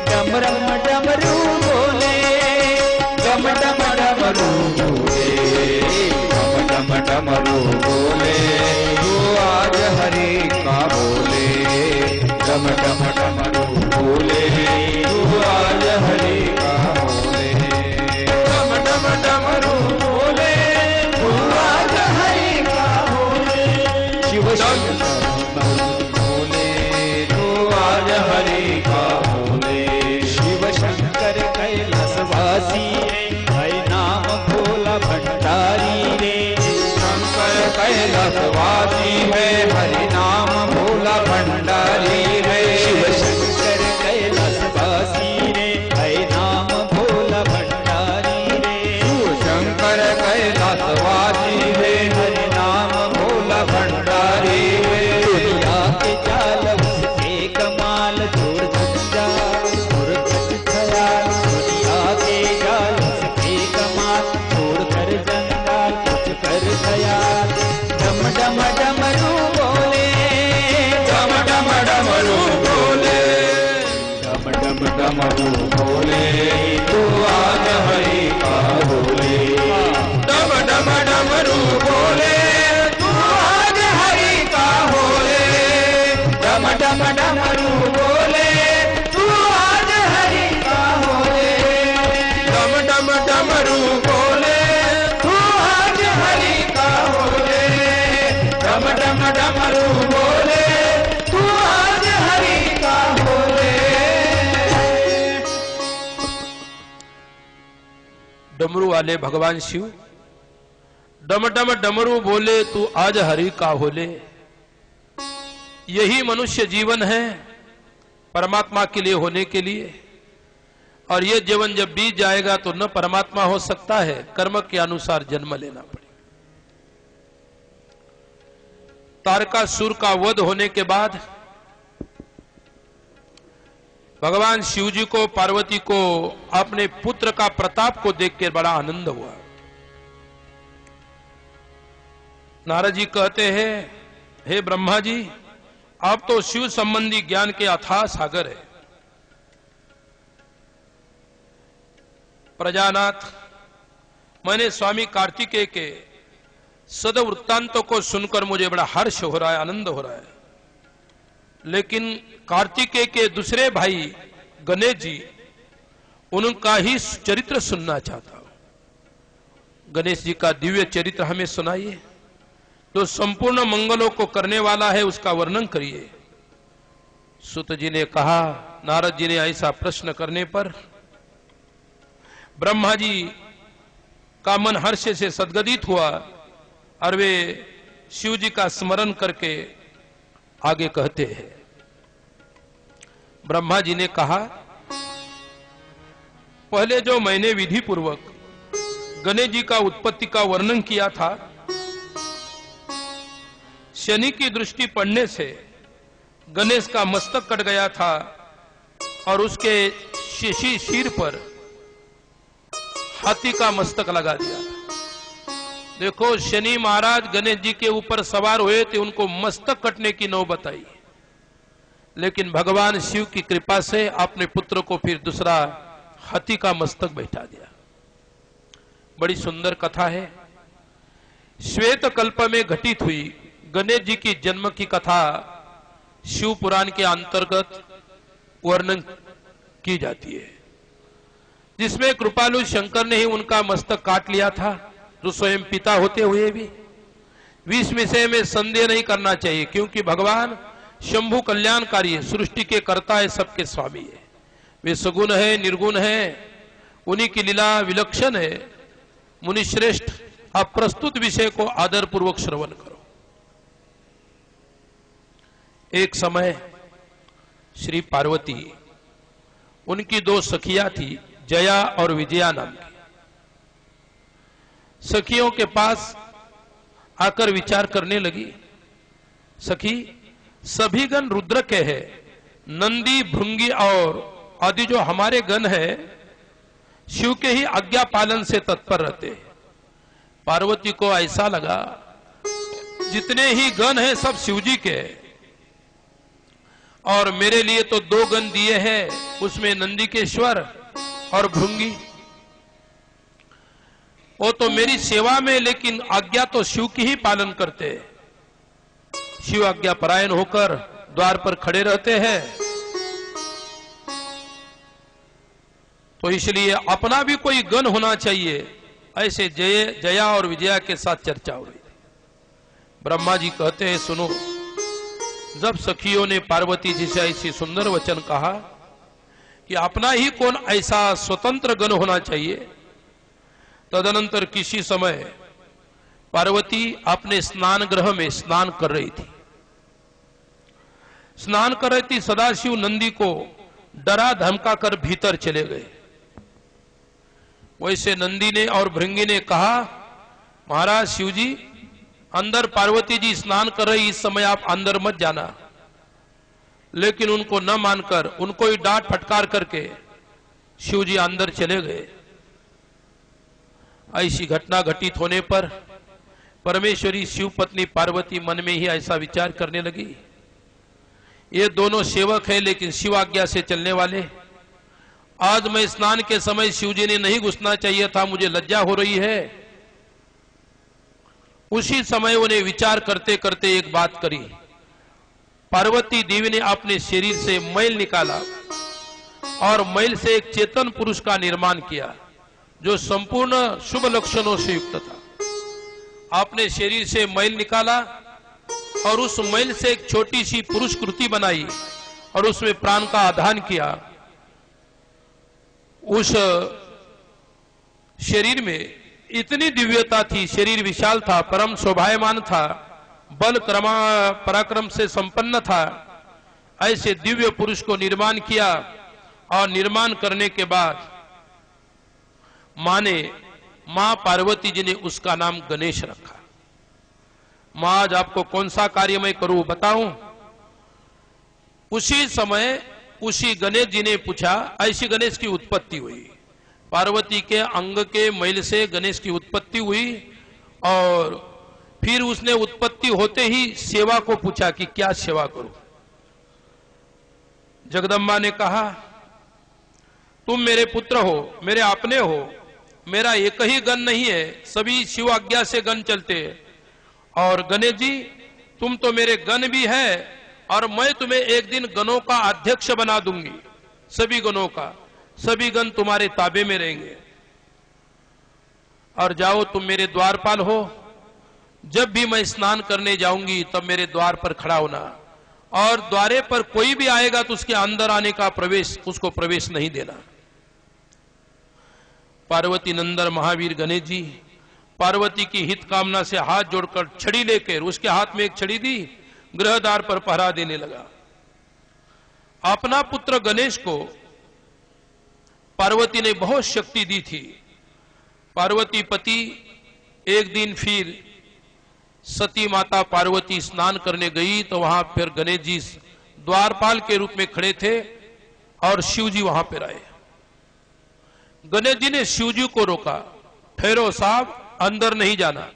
B: डम डम डमरू बोले, डम डम डमरू बोले, डम डम डमरू बोले, तू आज हरि का बोले। डम डम डमरू बोले, तू आज हरि का बोले। डम डम डमरू बोले, तू आज हरि का बोले। शिव शंकर बोले, तू आज हरि का बोले। शिव शंकर कैलाशवासी है नाम भोला भंडारी रे। शंकर कैलाशवासी है हरि नाम भोला भंडारी रे। शिव शंकर कैलाशवासी रे है नाम भोला भंडारी रे। शिव शंकर कैलाशवासी है हरि नाम भोला भंडारी रे। दुनिया के जाल उसके कमाल जोड़ जंजाल और कच खयाल। दुनिया के जाल उसके कमाल छोड़ कर जंजाल कुछ कर खयाल। डम डम डमरू बोले, डम डम डमरू बोले, डम डम डमरू बोले, तू आज हरि का बोले। डम डम डमरू बोले, तू आज हरि का बोले। डम डम डमरू बोले, तू आज हरि का बोले। डम डम डमरू बोले, तू आज हरि का बोले। डम डम डमरू बोले, तू आज हरि का बोले।
A: डमरू वाले भगवान शिव डम डम डमरू बोले, तू आज हरि का होले। यही मनुष्य जीवन है परमात्मा के लिए होने के लिए। और ये जीवन जब बीत जाएगा तो न परमात्मा हो सकता है, कर्म के अनुसार जन्म लेना पड़ेगा। तारकासुर का वध होने के बाद भगवान शिव जी को, पार्वती को अपने पुत्र का प्रताप को देखकर बड़ा आनंद हुआ। नारद जी कहते हैं, हे ब्रह्मा जी, आप तो शिव संबंधी ज्ञान के अथाह सागर है। प्रजानाथ, मैंने स्वामी कार्तिकेय के सदवृत्तांतों को सुनकर मुझे बड़ा हर्ष हो रहा है, आनंद हो रहा है। लेकिन कार्तिकेय के दूसरे भाई गणेश जी, उनका ही चरित्र सुनना चाहता हूं। गणेश जी का दिव्य चरित्र हमें सुनाइए, जो संपूर्ण मंगलों को करने वाला है, उसका वर्णन करिए। सुत जी ने कहा, नारद जी ने ऐसा प्रश्न करने पर ब्रह्मा जी का मन हर्ष से सद्गदित हुआ और वे शिव जी का स्मरण करके आगे कहते हैं। ब्रह्मा जी ने कहा, पहले जो मैंने विधि पूर्वक गणेश जी का उत्पत्ति का वर्णन किया था, शनि की दृष्टि पड़ने से गणेश का मस्तक कट गया था और उसके शीर पर हाथी का मस्तक लगा दिया था। देखो, शनि महाराज गणेश जी के ऊपर सवार हुए थे, उनको मस्तक कटने की नौबत आई, लेकिन भगवान शिव की कृपा से अपने पुत्र को फिर दूसरा हाथी का मस्तक बैठा दिया। बड़ी सुंदर कथा है। श्वेत कल्प में घटित हुई गणेश जी की जन्म की कथा शिव पुराण के अंतर्गत वर्णन की जाती है, जिसमें कृपालु शंकर ने ही उनका मस्तक काट लिया था, जो स्वयं पिता होते हुए भी। इस विषय में संदेह नहीं करना चाहिए, क्योंकि भगवान शंभु कल्याणकारी है, सृष्टि के कर्ता है, सबके स्वामी है। वे सगुण है, निर्गुण है, उन्हीं की लीला विलक्षण है। मुनि श्रेष्ठ, आप प्रस्तुत विषय को आदर पूर्वक श्रवण करो। एक समय श्री पार्वती, उनकी दो सखियां थी, जया और विजया नाम की। सखियों के पास आकर विचार करने लगी, सखी सभी गण रुद्र के हैं, नंदी भृंगी और आदि जो हमारे गण है शिव के ही आज्ञा पालन से तत्पर रहते हैं। पार्वती को ऐसा लगा जितने ही गण हैं सब शिवजी के हैं, और मेरे लिए तो दो गण दिए हैं, उसमें नंदीकेश्वर और भृंगी, वो तो मेरी सेवा में, लेकिन आज्ञा तो शिव की ही पालन करते हैं। शिव आज्ञा परायण होकर द्वार पर खड़े रहते हैं, तो इसलिए अपना भी कोई गण होना चाहिए। ऐसे जया और विजया के साथ चर्चा हो रही। ब्रह्मा जी कहते हैं, सुनो, जब सखियों ने पार्वती जी से ऐसी सुंदर वचन कहा कि अपना ही कौन ऐसा स्वतंत्र गण होना चाहिए, तदनंतर किसी समय पार्वती अपने स्नान गृह में स्नान कर रही थी। स्नान कर रही थी, सदाशिव नंदी को डरा धमका कर भीतर चले गए। वैसे नंदी ने और भृंगी ने कहा, महाराज शिव जी, अंदर पार्वती जी स्नान कर रही, इस समय आप अंदर मत जाना। लेकिन उनको न मानकर, उनको ही डांट फटकार करके शिव जी अंदर चले गए। ऐसी घटना घटित होने पर परमेश्वरी शिव पत्नी पार्वती मन में ही ऐसा विचार करने लगी, ये दोनों सेवक है लेकिन शिव आज्ञा से चलने वाले। आज मैं स्नान के समय शिव जी ने नहीं घुसना चाहिए था, मुझे लज्जा हो रही है। उसी समय उन्हें विचार करते करते एक बात करी। पार्वती देवी ने अपने शरीर से मैल निकाला और मैल से एक चेतन पुरुष का निर्माण किया जो संपूर्ण शुभ लक्षणों से युक्त था। आपने शरीर से मैल निकाला और उस मैल से एक छोटी सी पुरुष कृति बनाई और उसमें प्राण का आधान किया। उस शरीर में इतनी दिव्यता थी, शरीर विशाल था, परम शोभायमान था, बल पराक्रम से संपन्न था। ऐसे दिव्य पुरुष को निर्माण किया और निर्माण करने के बाद मां पार्वती जी ने उसका नाम गणेश रखा। मां, आज आपको कौन सा कार्य मैं करूं बताऊं? उसी समय उसी गणेश जी ने पूछा, ऐसी गणेश की उत्पत्ति हुई। पार्वती के अंग के मैल से गणेश की उत्पत्ति हुई और फिर उसने उत्पत्ति होते ही सेवा को पूछा कि क्या सेवा करूं। जगदम्बा ने कहा, तुम मेरे पुत्र हो, मेरे अपने हो, मेरा एक ही गण नहीं है, सभी शिव आज्ञा से गण चलते हैं। और गणेश जी, तुम तो मेरे गण भी है और मैं तुम्हें एक दिन गणों का अध्यक्ष बना दूंगी, सभी गणों का, सभी गण तुम्हारे ताबे में रहेंगे। और जाओ, तुम मेरे द्वारपाल हो, जब भी मैं स्नान करने जाऊंगी तब मेरे द्वार पर खड़ा होना, और द्वारे पर कोई भी आएगा तो उसके अंदर आने का उसको प्रवेश नहीं देना। पार्वती नंदन महावीर गणेश जी पार्वती की हित कामना से हाथ जोड़कर छड़ी लेकर उसके हाथ में एक छड़ी दी, गृहद्वार पर पहरा देने लगा। अपना पुत्र गणेश को पार्वती ने बहुत शक्ति दी थी। पार्वती पति एक दिन फिर सती माता पार्वती स्नान करने गई तो वहां फिर गणेश जी द्वारपाल के रूप में खड़े थे और शिव जी वहां पर आए। गणेश जी ने शिव जी को रोका, ठहरो साहब, अंदर नहीं जाना।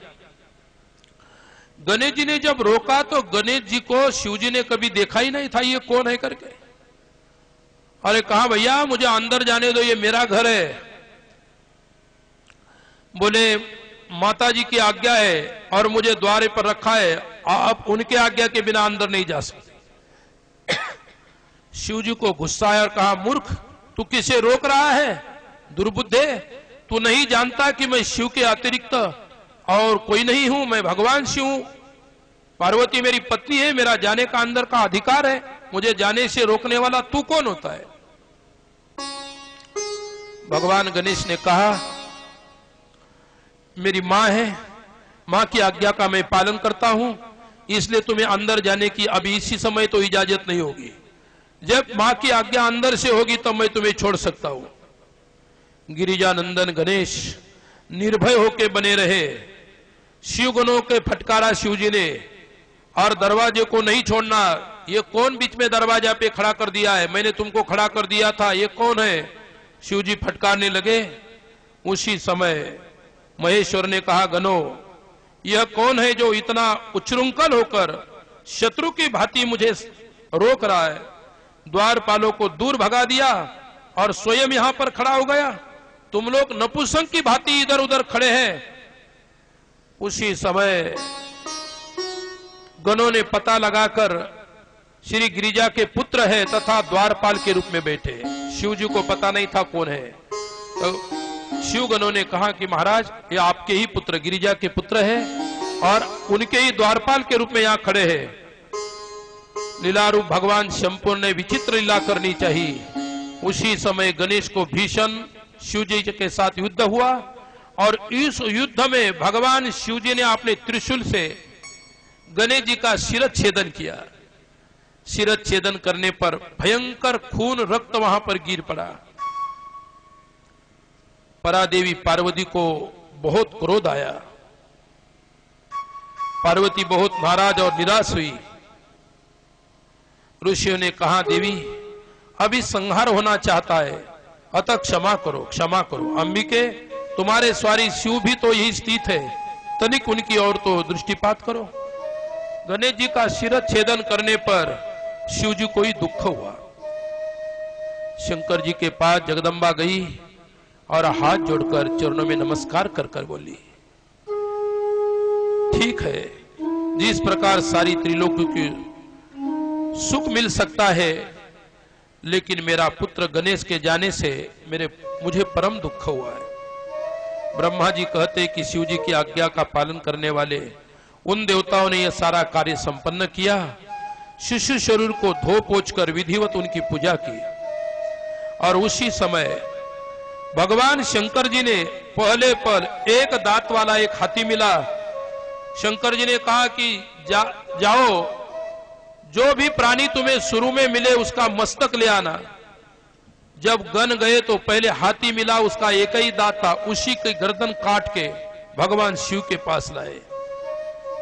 A: गणेश जी ने जब रोका तो गणेश जी को शिव जी ने कभी देखा ही नहीं था, ये कौन है करके। अरे कहा, भैया मुझे अंदर जाने दो, ये मेरा घर है। बोले, माता जी की आज्ञा है और मुझे द्वारे पर रखा है, आप उनके आज्ञा के बिना अंदर नहीं जा सकते। शिव जी को गुस्सा आया और कहा, मूर्ख, तू किसे रोक रहा है? दुर्बुद्धे, तू नहीं जानता कि मैं शिव के अतिरिक्त और कोई नहीं हूं, मैं भगवान शिव हूं। पार्वती मेरी पत्नी है, मेरा जाने का अंदर का अधिकार है, मुझे जाने से रोकने वाला तू कौन होता है? भगवान गणेश ने कहा, मेरी मां है, मां की आज्ञा का मैं पालन करता हूं, इसलिए तुम्हें अंदर जाने की अभी इसी समय तो इजाजत नहीं होगी। जब मां की आज्ञा अंदर से होगी तब मैं तुम्हें छोड़ सकता हूं। गिरिजानंदन गणेश निर्भय होकर बने रहे। शिवगणों के फटकारा शिव जी ने, और दरवाजे को नहीं छोड़ना। ये कौन बीच में दरवाजा पे खड़ा कर दिया है? मैंने तुमको खड़ा कर दिया था, ये कौन है? शिव जी फटकारने लगे। उसी समय महेश्वर ने कहा, गणों, यह कौन है जो इतना उच्छृंखल होकर शत्रु की भांति मुझे रोक रहा है? द्वारपालों को दूर भगा दिया और स्वयं यहां पर खड़ा हो गया। तुम लोग नपुंसक की भांति इधर उधर खड़े हैं। उसी समय गणों ने पता लगाकर श्री गिरिजा के पुत्र है तथा द्वारपाल के रूप में बैठे। शिव जी को पता नहीं था कौन है। तो शिव गणों ने कहा कि महाराज, ये आपके ही पुत्र, गिरिजा के पुत्र है और उनके ही द्वारपाल के रूप में यहां खड़े हैं। लीला रूप भगवान शंपूर ने विचित्र लीला करनी चाहिए। उसी समय गणेश को भीषण शिव जी के साथ युद्ध हुआ और इस युद्ध में भगवान शिव जी ने अपने त्रिशूल से गणेश जी का शिरच्छेदन किया। शिरच्छेदन करने पर भयंकर खून रक्त वहां पर गिर पड़ा। परादेवी पार्वती को बहुत क्रोध आया। पार्वती बहुत नाराज और निराश हुई। ऋषियों ने कहा, देवी अभी संहार होना चाहता है, अतः क्षमा करो, क्षमा करो। अंबिके, तुम्हारे स्वारी शिव भी तो यही स्थित है, तनिक उनकी ओर तो दृष्टिपात करो। गणेश जी का शिरच्छेदन करने पर शिव जी को ही दुख हुआ। शंकर जी के पास जगदम्बा गई और हाथ जोड़कर चरणों में नमस्कार कर कर बोली, ठीक है, जिस प्रकार सारी त्रिलोकी की सुख मिल सकता है, लेकिन मेरा पुत्र गणेश के जाने से मुझे परम दुख हुआ है। ब्रह्मा जी कहते कि शिव जी की आज्ञा का पालन करने वाले उन देवताओं ने यह सारा कार्य संपन्न किया। शिशु शरीर को धो पोंछ कर विधिवत उनकी पूजा की और उसी समय भगवान शंकर जी ने पहले पर एक दांत वाला एक हाथी मिला। शंकर जी ने कहा कि जाओ, जो भी प्राणी तुम्हें शुरू में मिले उसका मस्तक ले आना। जब गण गए तो पहले हाथी मिला, उसका एक ही दांत था, उसी की गर्दन काट के भगवान शिव के पास लाए।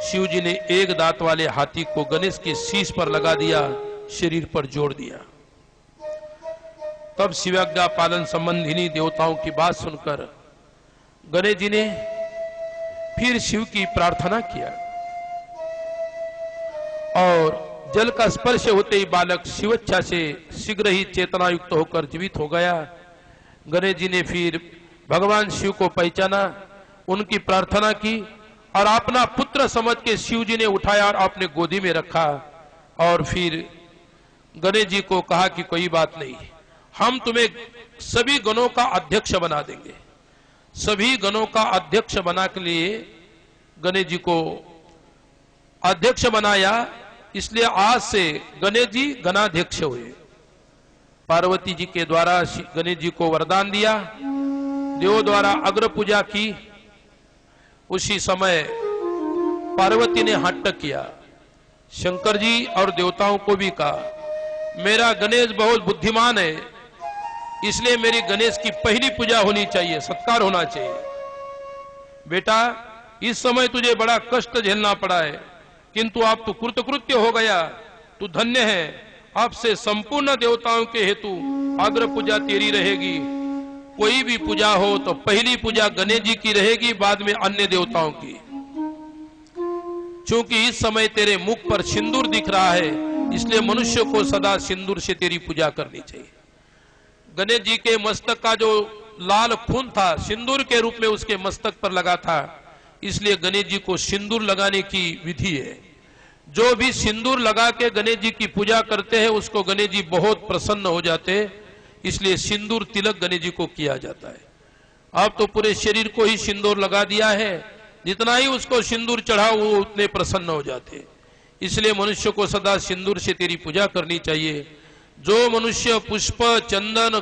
A: शिव जी ने एक दांत वाले हाथी को गणेश के शीश पर लगा दिया, शरीर पर जोड़ दिया। तब शिवाज्ञा पालन संबंधिनी देवताओं की बात सुनकर गणेश जी ने फिर शिव की प्रार्थना किया और जल का स्पर्श होते ही बालक शिवेच्छा से शीघ्र ही चेतना युक्त होकर जीवित हो गया। गणेश जी ने फिर भगवान शिव को पहचाना, उनकी प्रार्थना की और अपना पुत्र समझ के शिव जी ने उठाया और अपने गोदी में रखा और फिर गणेश जी को कहा कि कोई बात नहीं, हम तुम्हें सभी गणों का अध्यक्ष बना देंगे। सभी गणों का अध्यक्ष बना के लिए गणेश जी को अध्यक्ष बनाया, इसलिए आज से गणेश जी गणाध्यक्ष हुए। पार्वती जी के द्वारा गणेश जी को वरदान दिया, देवों द्वारा अग्र पूजा की। उसी समय पार्वती ने हट्ट किया। शंकर जी और देवताओं को भी कहा, मेरा गणेश बहुत बुद्धिमान है, इसलिए मेरी गणेश की पहली पूजा होनी चाहिए, सत्कार होना चाहिए। बेटा, इस समय तुझे बड़ा कष्ट झेलना पड़ा है, किंतु आप तो कृतकृत्य हो गया, तू धन्य है। आपसे संपूर्ण देवताओं के हेतु अग्र पूजा तेरी रहेगी। कोई भी पूजा हो तो पहली पूजा गणेश जी की रहेगी, बाद में अन्य देवताओं की। क्योंकि इस समय तेरे मुख पर सिंदूर दिख रहा है, इसलिए मनुष्य को सदा सिंदूर से तेरी पूजा करनी चाहिए। गणेश जी के मस्तक का जो लाल खून था, सिंदूर के रूप में उसके मस्तक पर लगा था, इसलिए गणेश जी को सिंदूर लगाने की विधि है। जो भी सिंदूर लगा के गणेश जी की पूजा करते हैं उसको गणेश जी बहुत प्रसन्न हो जाते हैं, इसलिए सिंदूर तिलक गणेश जी को किया जाता है। अब तो पूरे शरीर को ही सिंदूर लगा दिया है, जितना ही उसको सिंदूर चढ़ाओ वो उतने प्रसन्न हो जाते हैं। इसलिए मनुष्य को सदा सिंदूर से तेरी पूजा करनी चाहिए। जो मनुष्य पुष्प, चंदन,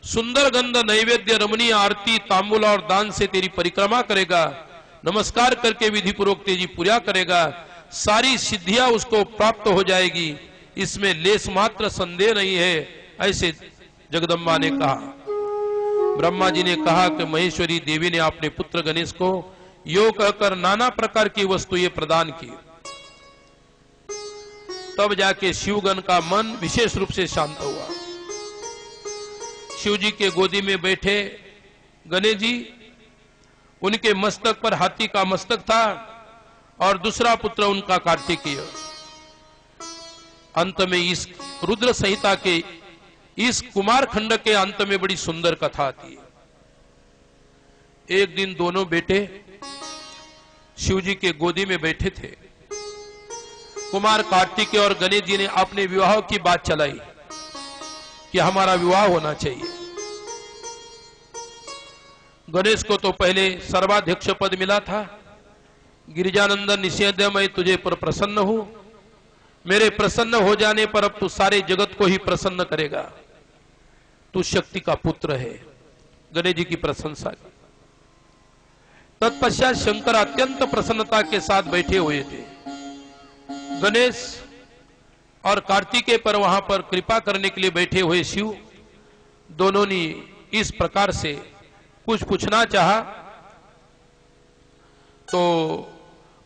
A: सुंदर गंध, नैवेद्य, रमणीय आरती, तांबूल और दान से तेरी परिक्रमा करेगा, नमस्कार करके विधि पूर्वक तेरी पूजा करेगा, सारी सिद्धियां उसको प्राप्त हो जाएगी, इसमें लेस मात्र संदेह नहीं है। ऐसे जगदम्बा ने कहा। ब्रह्मा जी ने कहा कि महेश्वरी देवी ने अपने पुत्र गणेश को यो कहकर नाना प्रकार की वस्तुएं प्रदान की। तब जाके शिवगण का मन विशेष रूप से शांत हुआ। शिव जी के गोदी में बैठे गणेश जी, उनके मस्तक पर हाथी का मस्तक था और दूसरा पुत्र उनका कार्तिकेय। अंत में इस रुद्र संहिता के इस कुमार खंड के अंत में बड़ी सुंदर कथा आती है। एक दिन दोनों बेटे शिव जी के गोदी में बैठे थे। कुमार कार्तिकेय और गणेश जी ने अपने विवाह की बात चलाई कि हमारा विवाह होना चाहिए। गणेश को तो पहले सर्वाध्यक्ष पद मिला था। गिरिजानंदन निषेध, मैं तुझे पर प्रसन्न हूं, मेरे प्रसन्न हो जाने पर अब तू सारे जगत को ही प्रसन्न करेगा, तू शक्ति का पुत्र है। गणेश जी की प्रशंसा की। तत्पश्चात शंकर अत्यंत प्रसन्नता के साथ बैठे हुए थे। गणेश और कार्तिकेय पर वहां पर कृपा करने के लिए बैठे हुए शिव दोनों ने इस प्रकार से कुछ पूछना चाहा तो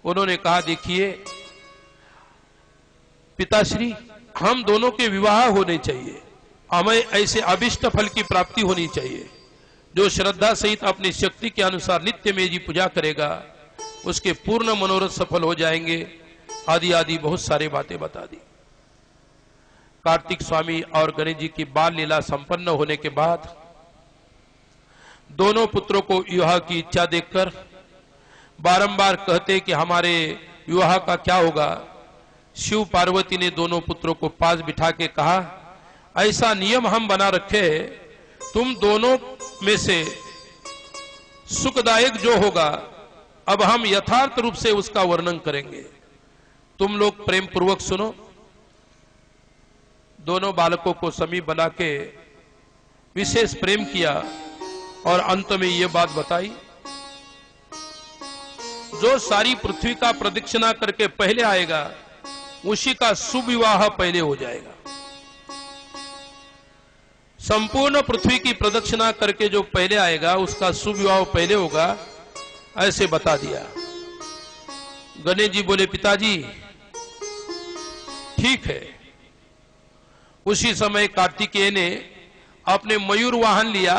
A: उन्होंने कहा, देखिए पिताश्री, हम दोनों के विवाह होने चाहिए, हमें ऐसे अभिष्ट फल की प्राप्ति होनी चाहिए। जो श्रद्धा सहित अपनी शक्ति के अनुसार नित्य में जी पूजा करेगा उसके पूर्ण मनोरथ सफल हो जाएंगे, आदि आदि बहुत सारी बातें बता दी। कार्तिक स्वामी और गणेश जी की बाल लीला संपन्न होने के बाद दोनों पुत्रों को विवाह की इच्छा देखकर बारंबार कहते कि हमारे विवाह का क्या होगा। शिव पार्वती ने दोनों पुत्रों को पास बिठा के कहा, ऐसा नियम हम बना रखे, तुम दोनों में से सुखदायक जो होगा अब हम यथार्थ रूप से उसका वर्णन करेंगे, तुम लोग प्रेम पूर्वक सुनो। दोनों बालकों को समीप बना के विशेष प्रेम किया और अंत में यह बात बताई, जो सारी पृथ्वी का प्रदक्षिणा करके पहले आएगा उसी का शुभ विवाह पहले हो जाएगा। संपूर्ण पृथ्वी की प्रदक्षिणा करके जो पहले आएगा उसका शुभ विवाह पहले होगा, ऐसे बता दिया। गणेश जी बोले, पिताजी ठीक है। उसी समय कार्तिकेय ने अपने मयूर वाहन लिया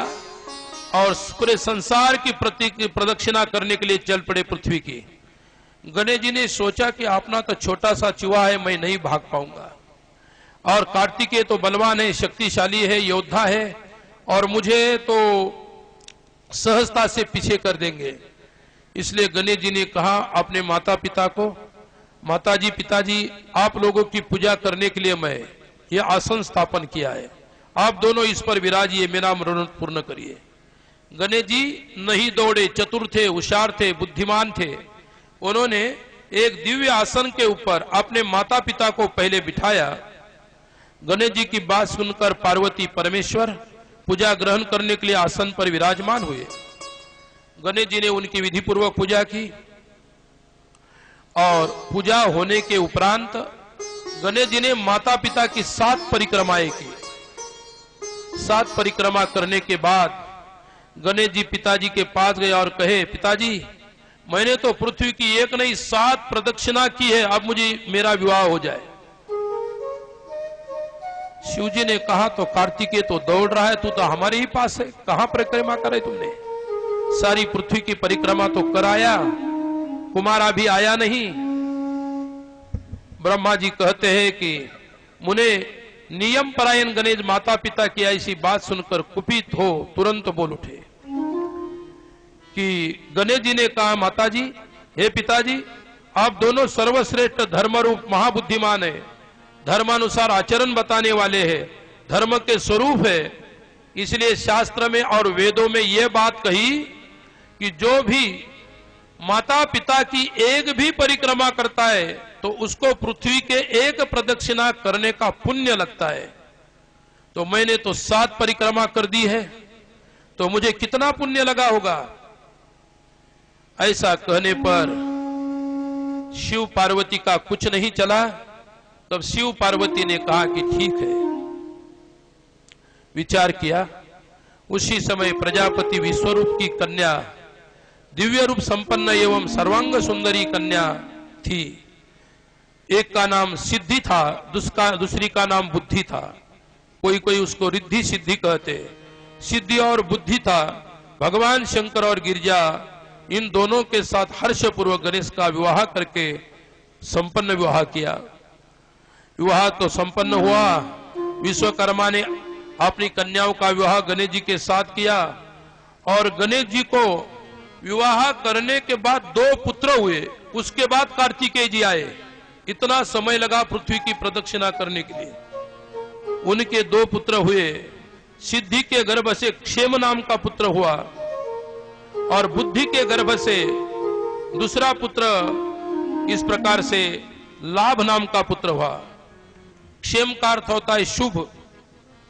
A: और पूरे संसार की प्रदक्षिणा करने के लिए चल पड़े पृथ्वी की। गणेश जी ने सोचा कि अपना तो छोटा सा चूहा है, मैं नहीं भाग पाऊंगा, और कार्तिकेय तो बलवान है, शक्तिशाली है, योद्धा है, और मुझे तो सहजता से पीछे कर देंगे। इसलिए गणेश जी ने कहा अपने माता पिता को, माताजी पिताजी, आप लोगों की पूजा करने के लिए मैं यह आसन स्थापन किया है, आप दोनों इस पर विराजिए, मेरा मनोरथ पूर्ण करिए। गणेश जी नहीं दौड़े, चतुर थे, होशियार थे, बुद्धिमान थे। उन्होंने एक दिव्य आसन के ऊपर अपने माता पिता को पहले बिठाया। गणेश जी की बात सुनकर पार्वती परमेश्वर पूजा ग्रहण करने के लिए आसन पर विराजमान हुए। गणेश जी ने उनकी विधि पूर्वक पूजा की और पूजा होने के उपरांत गणेश जी ने माता पिता की 7 परिक्रमाएं की। 7 परिक्रमा करने के बाद गणेश जी पिताजी के पास गए और कहे, पिताजी मैंने तो पृथ्वी की एक नहीं 7 प्रदक्षिणा की है, अब मुझे मेरा विवाह हो जाए। शिव जी ने कहा, तो कार्तिकेय तो दौड़ रहा है, तू तो हमारे ही पास है, कहां परिक्रमा करे तुमने? सारी पृथ्वी की परिक्रमा तो कराया, कुमारा भी आया नहीं। ब्रह्मा जी कहते हैं कि मुने नियम परायण गणेश माता पिता की ऐसी बात सुनकर कुपित हो तुरंत बोल उठे कि गणेश जी ने कहा, माताजी, हे पिताजी, आप दोनों सर्वश्रेष्ठ धर्मरूप महाबुद्धिमान है, धर्मानुसार आचरण बताने वाले हैं, धर्म के स्वरूप है। इसलिए शास्त्र में और वेदों में यह बात कही कि जो भी माता पिता की एक भी परिक्रमा करता है तो उसको पृथ्वी के एक प्रदक्षिणा करने का पुण्य लगता है। तो मैंने तो 7 परिक्रमा कर दी है, तो मुझे कितना पुण्य लगा होगा। ऐसा कहने पर शिव पार्वती का कुछ नहीं चला। तब शिव पार्वती ने कहा कि ठीक है। विचार किया। उसी समय प्रजापति विश्वरूप की कन्या, दिव्य रूप संपन्न एवं सर्वांग सुंदरी कन्या थी। एक का नाम सिद्धि था, दूसरी का नाम बुद्धि था। कोई कोई उसको रिद्धि सिद्धि कहते। सिद्धि और बुद्धि था। भगवान शंकर और गिरिजा इन दोनों के साथ हर्षपूर्वक गणेश का विवाह करके संपन्न विवाह किया। विवाह तो संपन्न हुआ। विश्वकर्मा ने अपनी कन्याओं का विवाह गणेश जी के साथ किया और गणेश जी को विवाह करने के बाद 2 पुत्र हुए। उसके बाद कार्तिकेय जी आए। इतना समय लगा पृथ्वी की प्रदक्षिणा करने के लिए। उनके 2 पुत्र हुए। सिद्धि के गर्भ से क्षेम नाम का पुत्र हुआ और बुद्धि के गर्भ से दूसरा पुत्र इस प्रकार से लाभ नाम का पुत्र हुआ। क्षेम का अर्थ होता है शुभ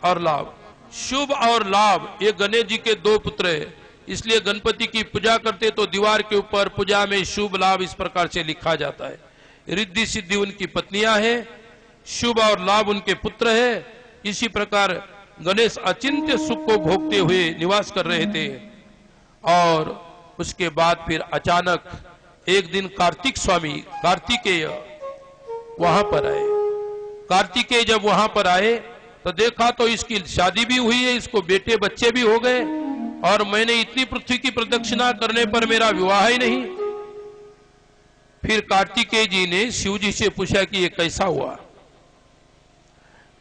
A: और लाभ। शुभ और लाभ ये गणेश जी के 2 पुत्र है। इसलिए गणपति की पूजा करते तो दीवार के ऊपर पूजा में शुभ लाभ इस प्रकार से लिखा जाता है। रिद्धि सिद्धि उनकी पत्नियां हैं, शुभ और लाभ उनके पुत्र है। इसी प्रकार गणेश अचिंत्य सुख को भोगते हुए निवास कर रहे थे। और उसके बाद फिर अचानक एक दिन कार्तिक स्वामी कार्तिकेय वहां पर आए। कार्तिकेय जब वहां पर आए तो देखा तो इसकी शादी भी हुई है, इसको बेटे बच्चे भी हो गए और मैंने इतनी पृथ्वी की प्रदक्षिणा करने पर मेरा विवाह ही नहीं। फिर कार्तिकेय जी ने शिव जी से पूछा कि ये कैसा हुआ।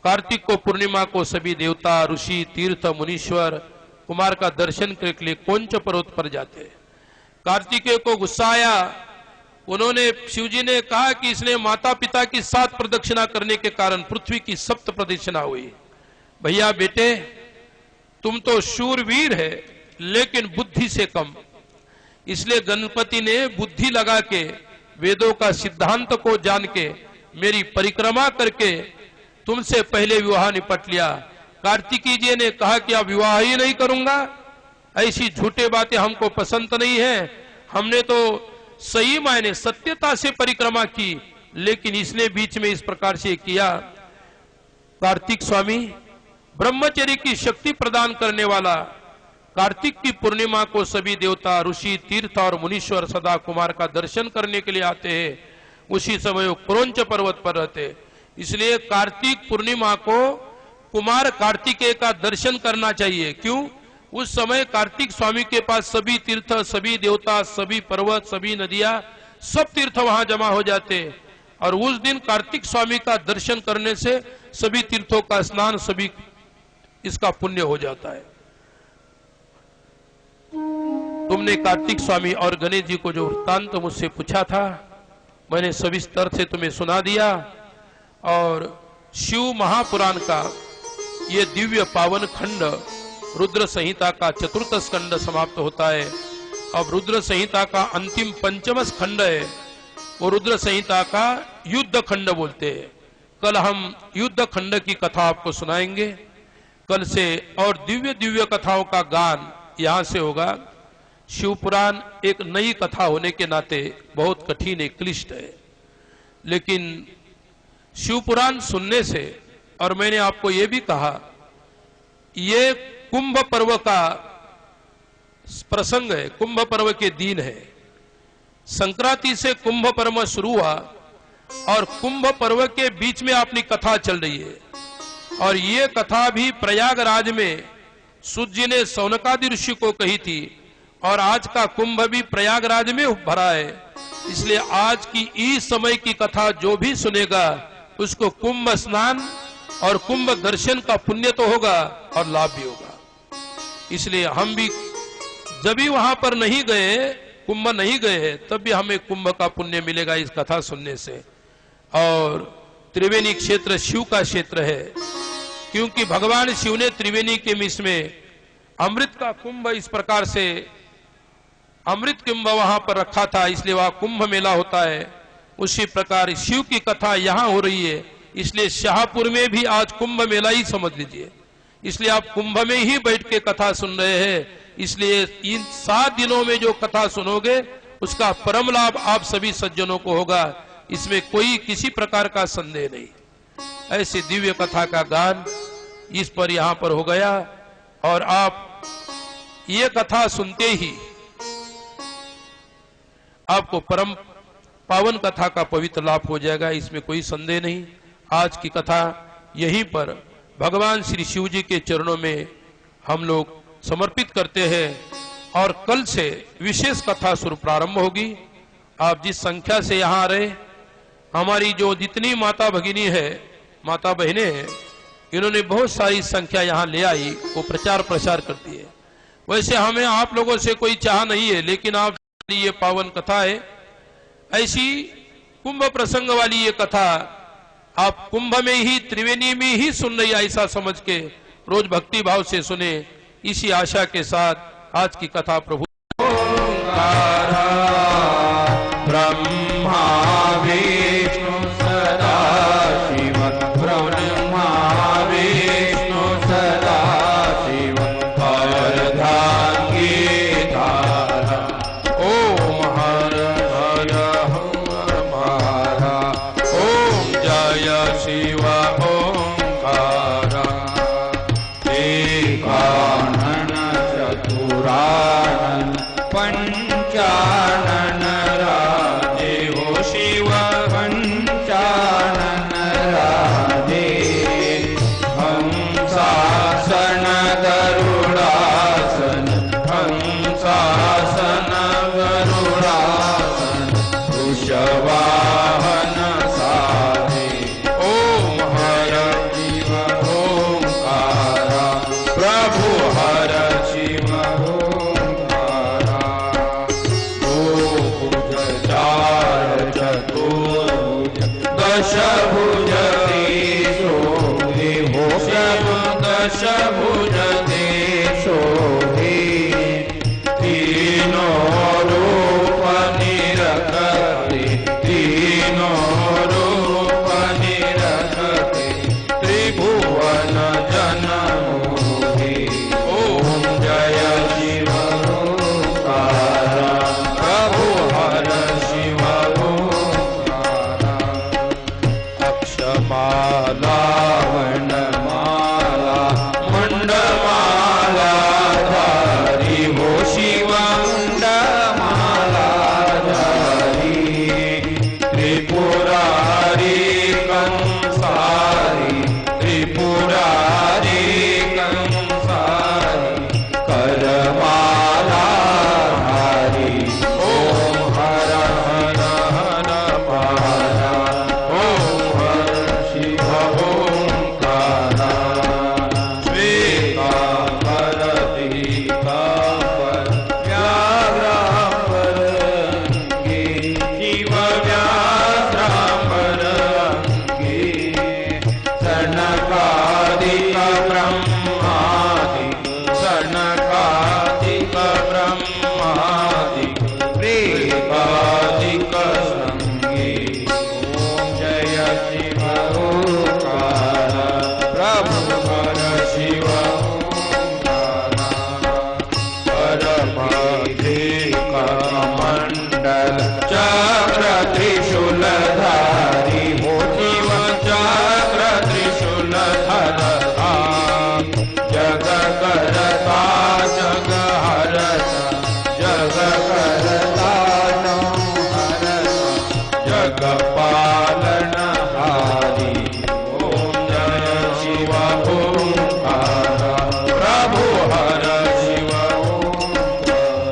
A: कार्तिक को पूर्णिमा को सभी देवता, ऋषि, तीर्थ, मुनीश्वर कुमार का दर्शन करने के लिए कोंच पर्वत पर जाते। कार्तिकेय को गुस्सा आया। उन्होंने शिवजी ने कहा कि इसने माता पिता की 7 प्रदक्षिणा करने के कारण पृथ्वी की 7 प्रदक्षिणा हुई। भैया बेटे तुम तो शूरवीर है लेकिन बुद्धि से कम। इसलिए गणपति ने बुद्धि लगा के वेदों का सिद्धांत को जान के मेरी परिक्रमा करके तुमसे पहले विवाह निपट लिया। कार्तिकी जी ने कहा कि अब विवाह ही नहीं करूंगा। ऐसी झूठे बातें हमको पसंद नहीं है। हमने तो सही मायने सत्यता से परिक्रमा की, लेकिन इसने बीच में इस प्रकार से किया। कार्तिक स्वामी ब्रह्मचर्य की शक्ति प्रदान करने वाला, कार्तिक की पूर्णिमा को सभी देवता, ऋषि, तीर्थ और मुनीश्वर सदा कुमार का दर्शन करने के लिए आते हैं। उसी समय वो क्रोंच पर्वत पर रहते। इसलिए कार्तिक पूर्णिमा को कुमार कार्तिकेय का दर्शन करना चाहिए। क्यों? उस समय कार्तिक स्वामी के पास सभी तीर्थ, सभी देवता, सभी पर्वत, सभी नदियां, सब तीर्थ वहां जमा हो जाते। और उस दिन कार्तिक स्वामी का दर्शन करने से सभी तीर्थों का स्नान, सभी इसका पुण्य हो जाता है। तुमने कार्तिक स्वामी और गणेश जी को जो वृत्तांत मुझसे पूछा था, मैंने सविस्तर से तुम्हें सुना दिया। और शिव महापुराण का ये दिव्य पावन खंड रुद्र संहिता का 4th स्कंद समाप्त होता है। अब रुद्र संहिता का अंतिम 5वां खंड है, वो रुद्र संहिता का युद्ध खंड बोलते हैं। कल हम युद्ध खंड की कथा आपको सुनाएंगे कल से। और दिव्य दिव्य कथाओं का गान यहां से होगा। शिव पुराण एक नई कथा होने के नाते बहुत कठिन है, क्लिष्ट है, लेकिन शिव पुराण सुनने से, और मैंने आपको यह भी कहा, ये कुंभ पर्व का प्रसंग है, कुंभ पर्व के दिन है। संक्रांति से कुंभ पर्व शुरू हुआ और कुंभ पर्व के बीच में अपनी कथा चल रही है। और ये कथा भी प्रयागराज में सूत जी ने सौनकादि ऋषि को कही थी। और आज का कुंभ भी प्रयागराज में भरा है। इसलिए आज की इस समय की कथा जो भी सुनेगा उसको कुंभ स्नान और कुंभ दर्शन का पुण्य तो होगा और लाभ भी होगा। इसलिए हम भी जब भी वहां पर नहीं गए, कुंभ नहीं गए, तब भी हमें कुंभ का पुण्य मिलेगा इस कथा सुनने से। और त्रिवेणी क्षेत्र शिव का क्षेत्र है, क्योंकि भगवान शिव ने त्रिवेणी के मिस में अमृत का कुंभ इस प्रकार से अमृत कुंभ वहां पर रखा था, इसलिए वहां कुंभ मेला होता है। उसी प्रकार शिव की कथा यहाँ हो रही है, इसलिए शाहपुर में भी आज कुंभ मेला ही समझ लीजिए। इसलिए आप कुंभ में ही बैठ के कथा सुन रहे हैं। इसलिए इन 7 दिनों में जो कथा सुनोगे उसका परम लाभ आप सभी सज्जनों को होगा, इसमें कोई किसी प्रकार का संदेह नहीं। ऐसी दिव्य कथा का गान इस पर यहाँ पर हो गया, और आप ये कथा सुनते ही आपको परम पावन कथा का पवित्र लाभ हो जाएगा, इसमें कोई संदेह नहीं। आज की कथा यहीं पर भगवान श्री शिव जी के चरणों में हम लोग समर्पित करते हैं, और कल से विशेष कथा शुरू प्रारंभ होगी। आप जिस संख्या से यहाँ आ रहे, हमारी जो जितनी माता भगिनी है, माता बहनें हैं, इन्होंने बहुत सारी संख्या यहाँ ले आई, वो प्रचार प्रसार करती है। वैसे हमें आप लोगों से कोई चाह नहीं है, लेकिन आप ये पावन कथा है, ऐसी कुंभ प्रसंग वाली ये कथा आप कुंभ में ही, त्रिवेणी में ही सुन रही, ऐसा समझ के रोज भक्ति भाव से सुने, इसी आशा के साथ आज की कथा प्रभु
B: ब्रह्मा विष्णु सदा शिव, ब्रह्मा विष्णु सदा शिव, अर्धांगी धारा,
A: ओम हर हर हमारा, ओम जय शिव ओंकारा,
B: एकानन चतुरानन पंचानन राधे, हो शिव पंचानन राधे, हंसासन गरुडासन, हंसासन गरुडासन, वृषवाहन साधे,
A: ओम
B: हर शिव ओंकारा, प्रभु हर शिव ओंकारा, भुज चार चतुर्भुज दशभुज तेजोहि, हो सब दशभुज तेजोहि, तीनों रूप निरखते, तीनों रूप निरखते, त्रिभुवन जन मोहि, ओम जय शिव ओंकारा, प्रभु हर शिव ओंकारा, अक्षमाला वनमाला मुंडमाला धारी, हो शिव मुंडमाला धारी, त्रिपुरारी कंसारी, त्रिपुरारी कंसारी, करमाला धारी, ओम हर हर हर माला, ओम हर शिव ओंकारा, श्वेतांबर पीतांबर व्याघ्रांबर अंगे, शिव व्याघ्रांबर अंगे, सनकादिक ब्रह्मादि, सनकादिक ब्रह्मादि, प्रेतादिक संगे, ओम जय शिव ओंकारा, प्रभु हर शिव ओंकारा, परमाधिक मंडल चक्र त्रिशूलधारी, हो शिव चक्र त्रिशूलधरता, जग करता जग हरता, जग करता हरता, जग पालन हारी, ओम जय शिव ओंकारा, प्रभु हर शिव ओंकारा,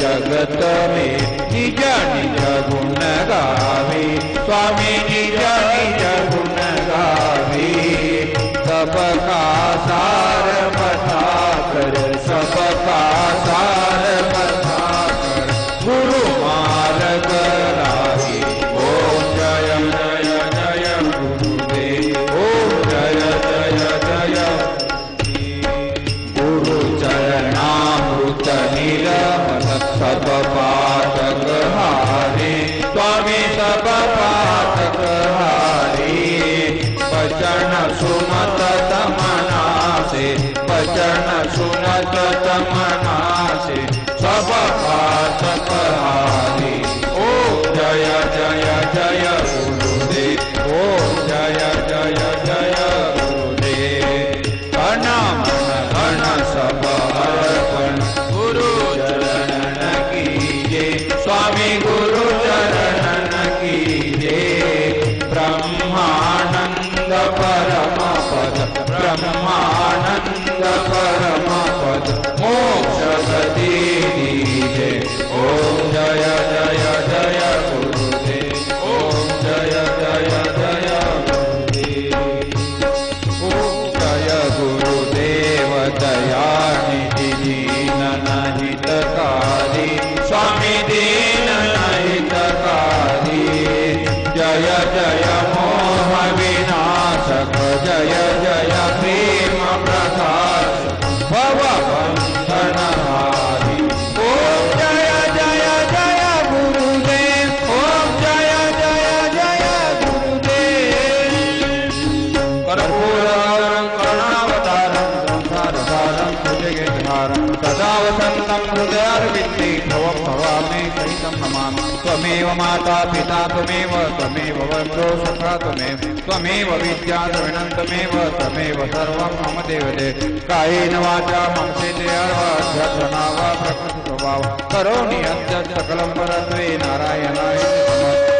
B: जगत में निज निज गुण गावे स्वामी निज निज गुण गावे सबका सार बता कर सबका सार बता कर गुरु मार्ग राही ओम जय जय जय गुरुदेव ओम जय जय जय गुरु चरणामृत निरमल सब पातक हारे स्वामी सब पातक हारे वचन सुनत तमना से वचन सुनत तमना से सब पातक हारे ओम जय जय जय गुरुदेव ओम जय जय जय गुरुदेव घन मन घन सब अर्पण गुरु चरण कीजे स्वामी गुरु चरण कीजे ब्रह्मानंद परम पद ब्रह्मानंद परम पद मोक्ष गति दीजे ओम जय जय जय गुरुदेव ओम जय जय जय गुरुदेव ओम जय गुरुदेव दयानिधि दीन हितकारी स्वामी दीन हितकारी जय जय मोह विनाशक जय जय प्रेम प्रकाश भव बंधन हारी ओम जय जय जय गुरुदेव ओम जय जय जय गुरुदेव कर्पूरं करुणावतारं संसारसारं भुजगेन्द्रहारं सदा वसन्तं हृदयारविन्दे भवं भवामि सहितं नमामि त्वमेव माता पिता त्वमेव त्वमेव वन्द्यो सखा त्वमेव विद्या द्रविणं त्वमेव सर्वं मम देवदेव कायेन वाचा मनसेन्द्रियार्वाध्यात्मना वा प्रकृतिस्वभाव करोमि यद्यत् सकलं परत्वे नारायणाय समर्पयामि।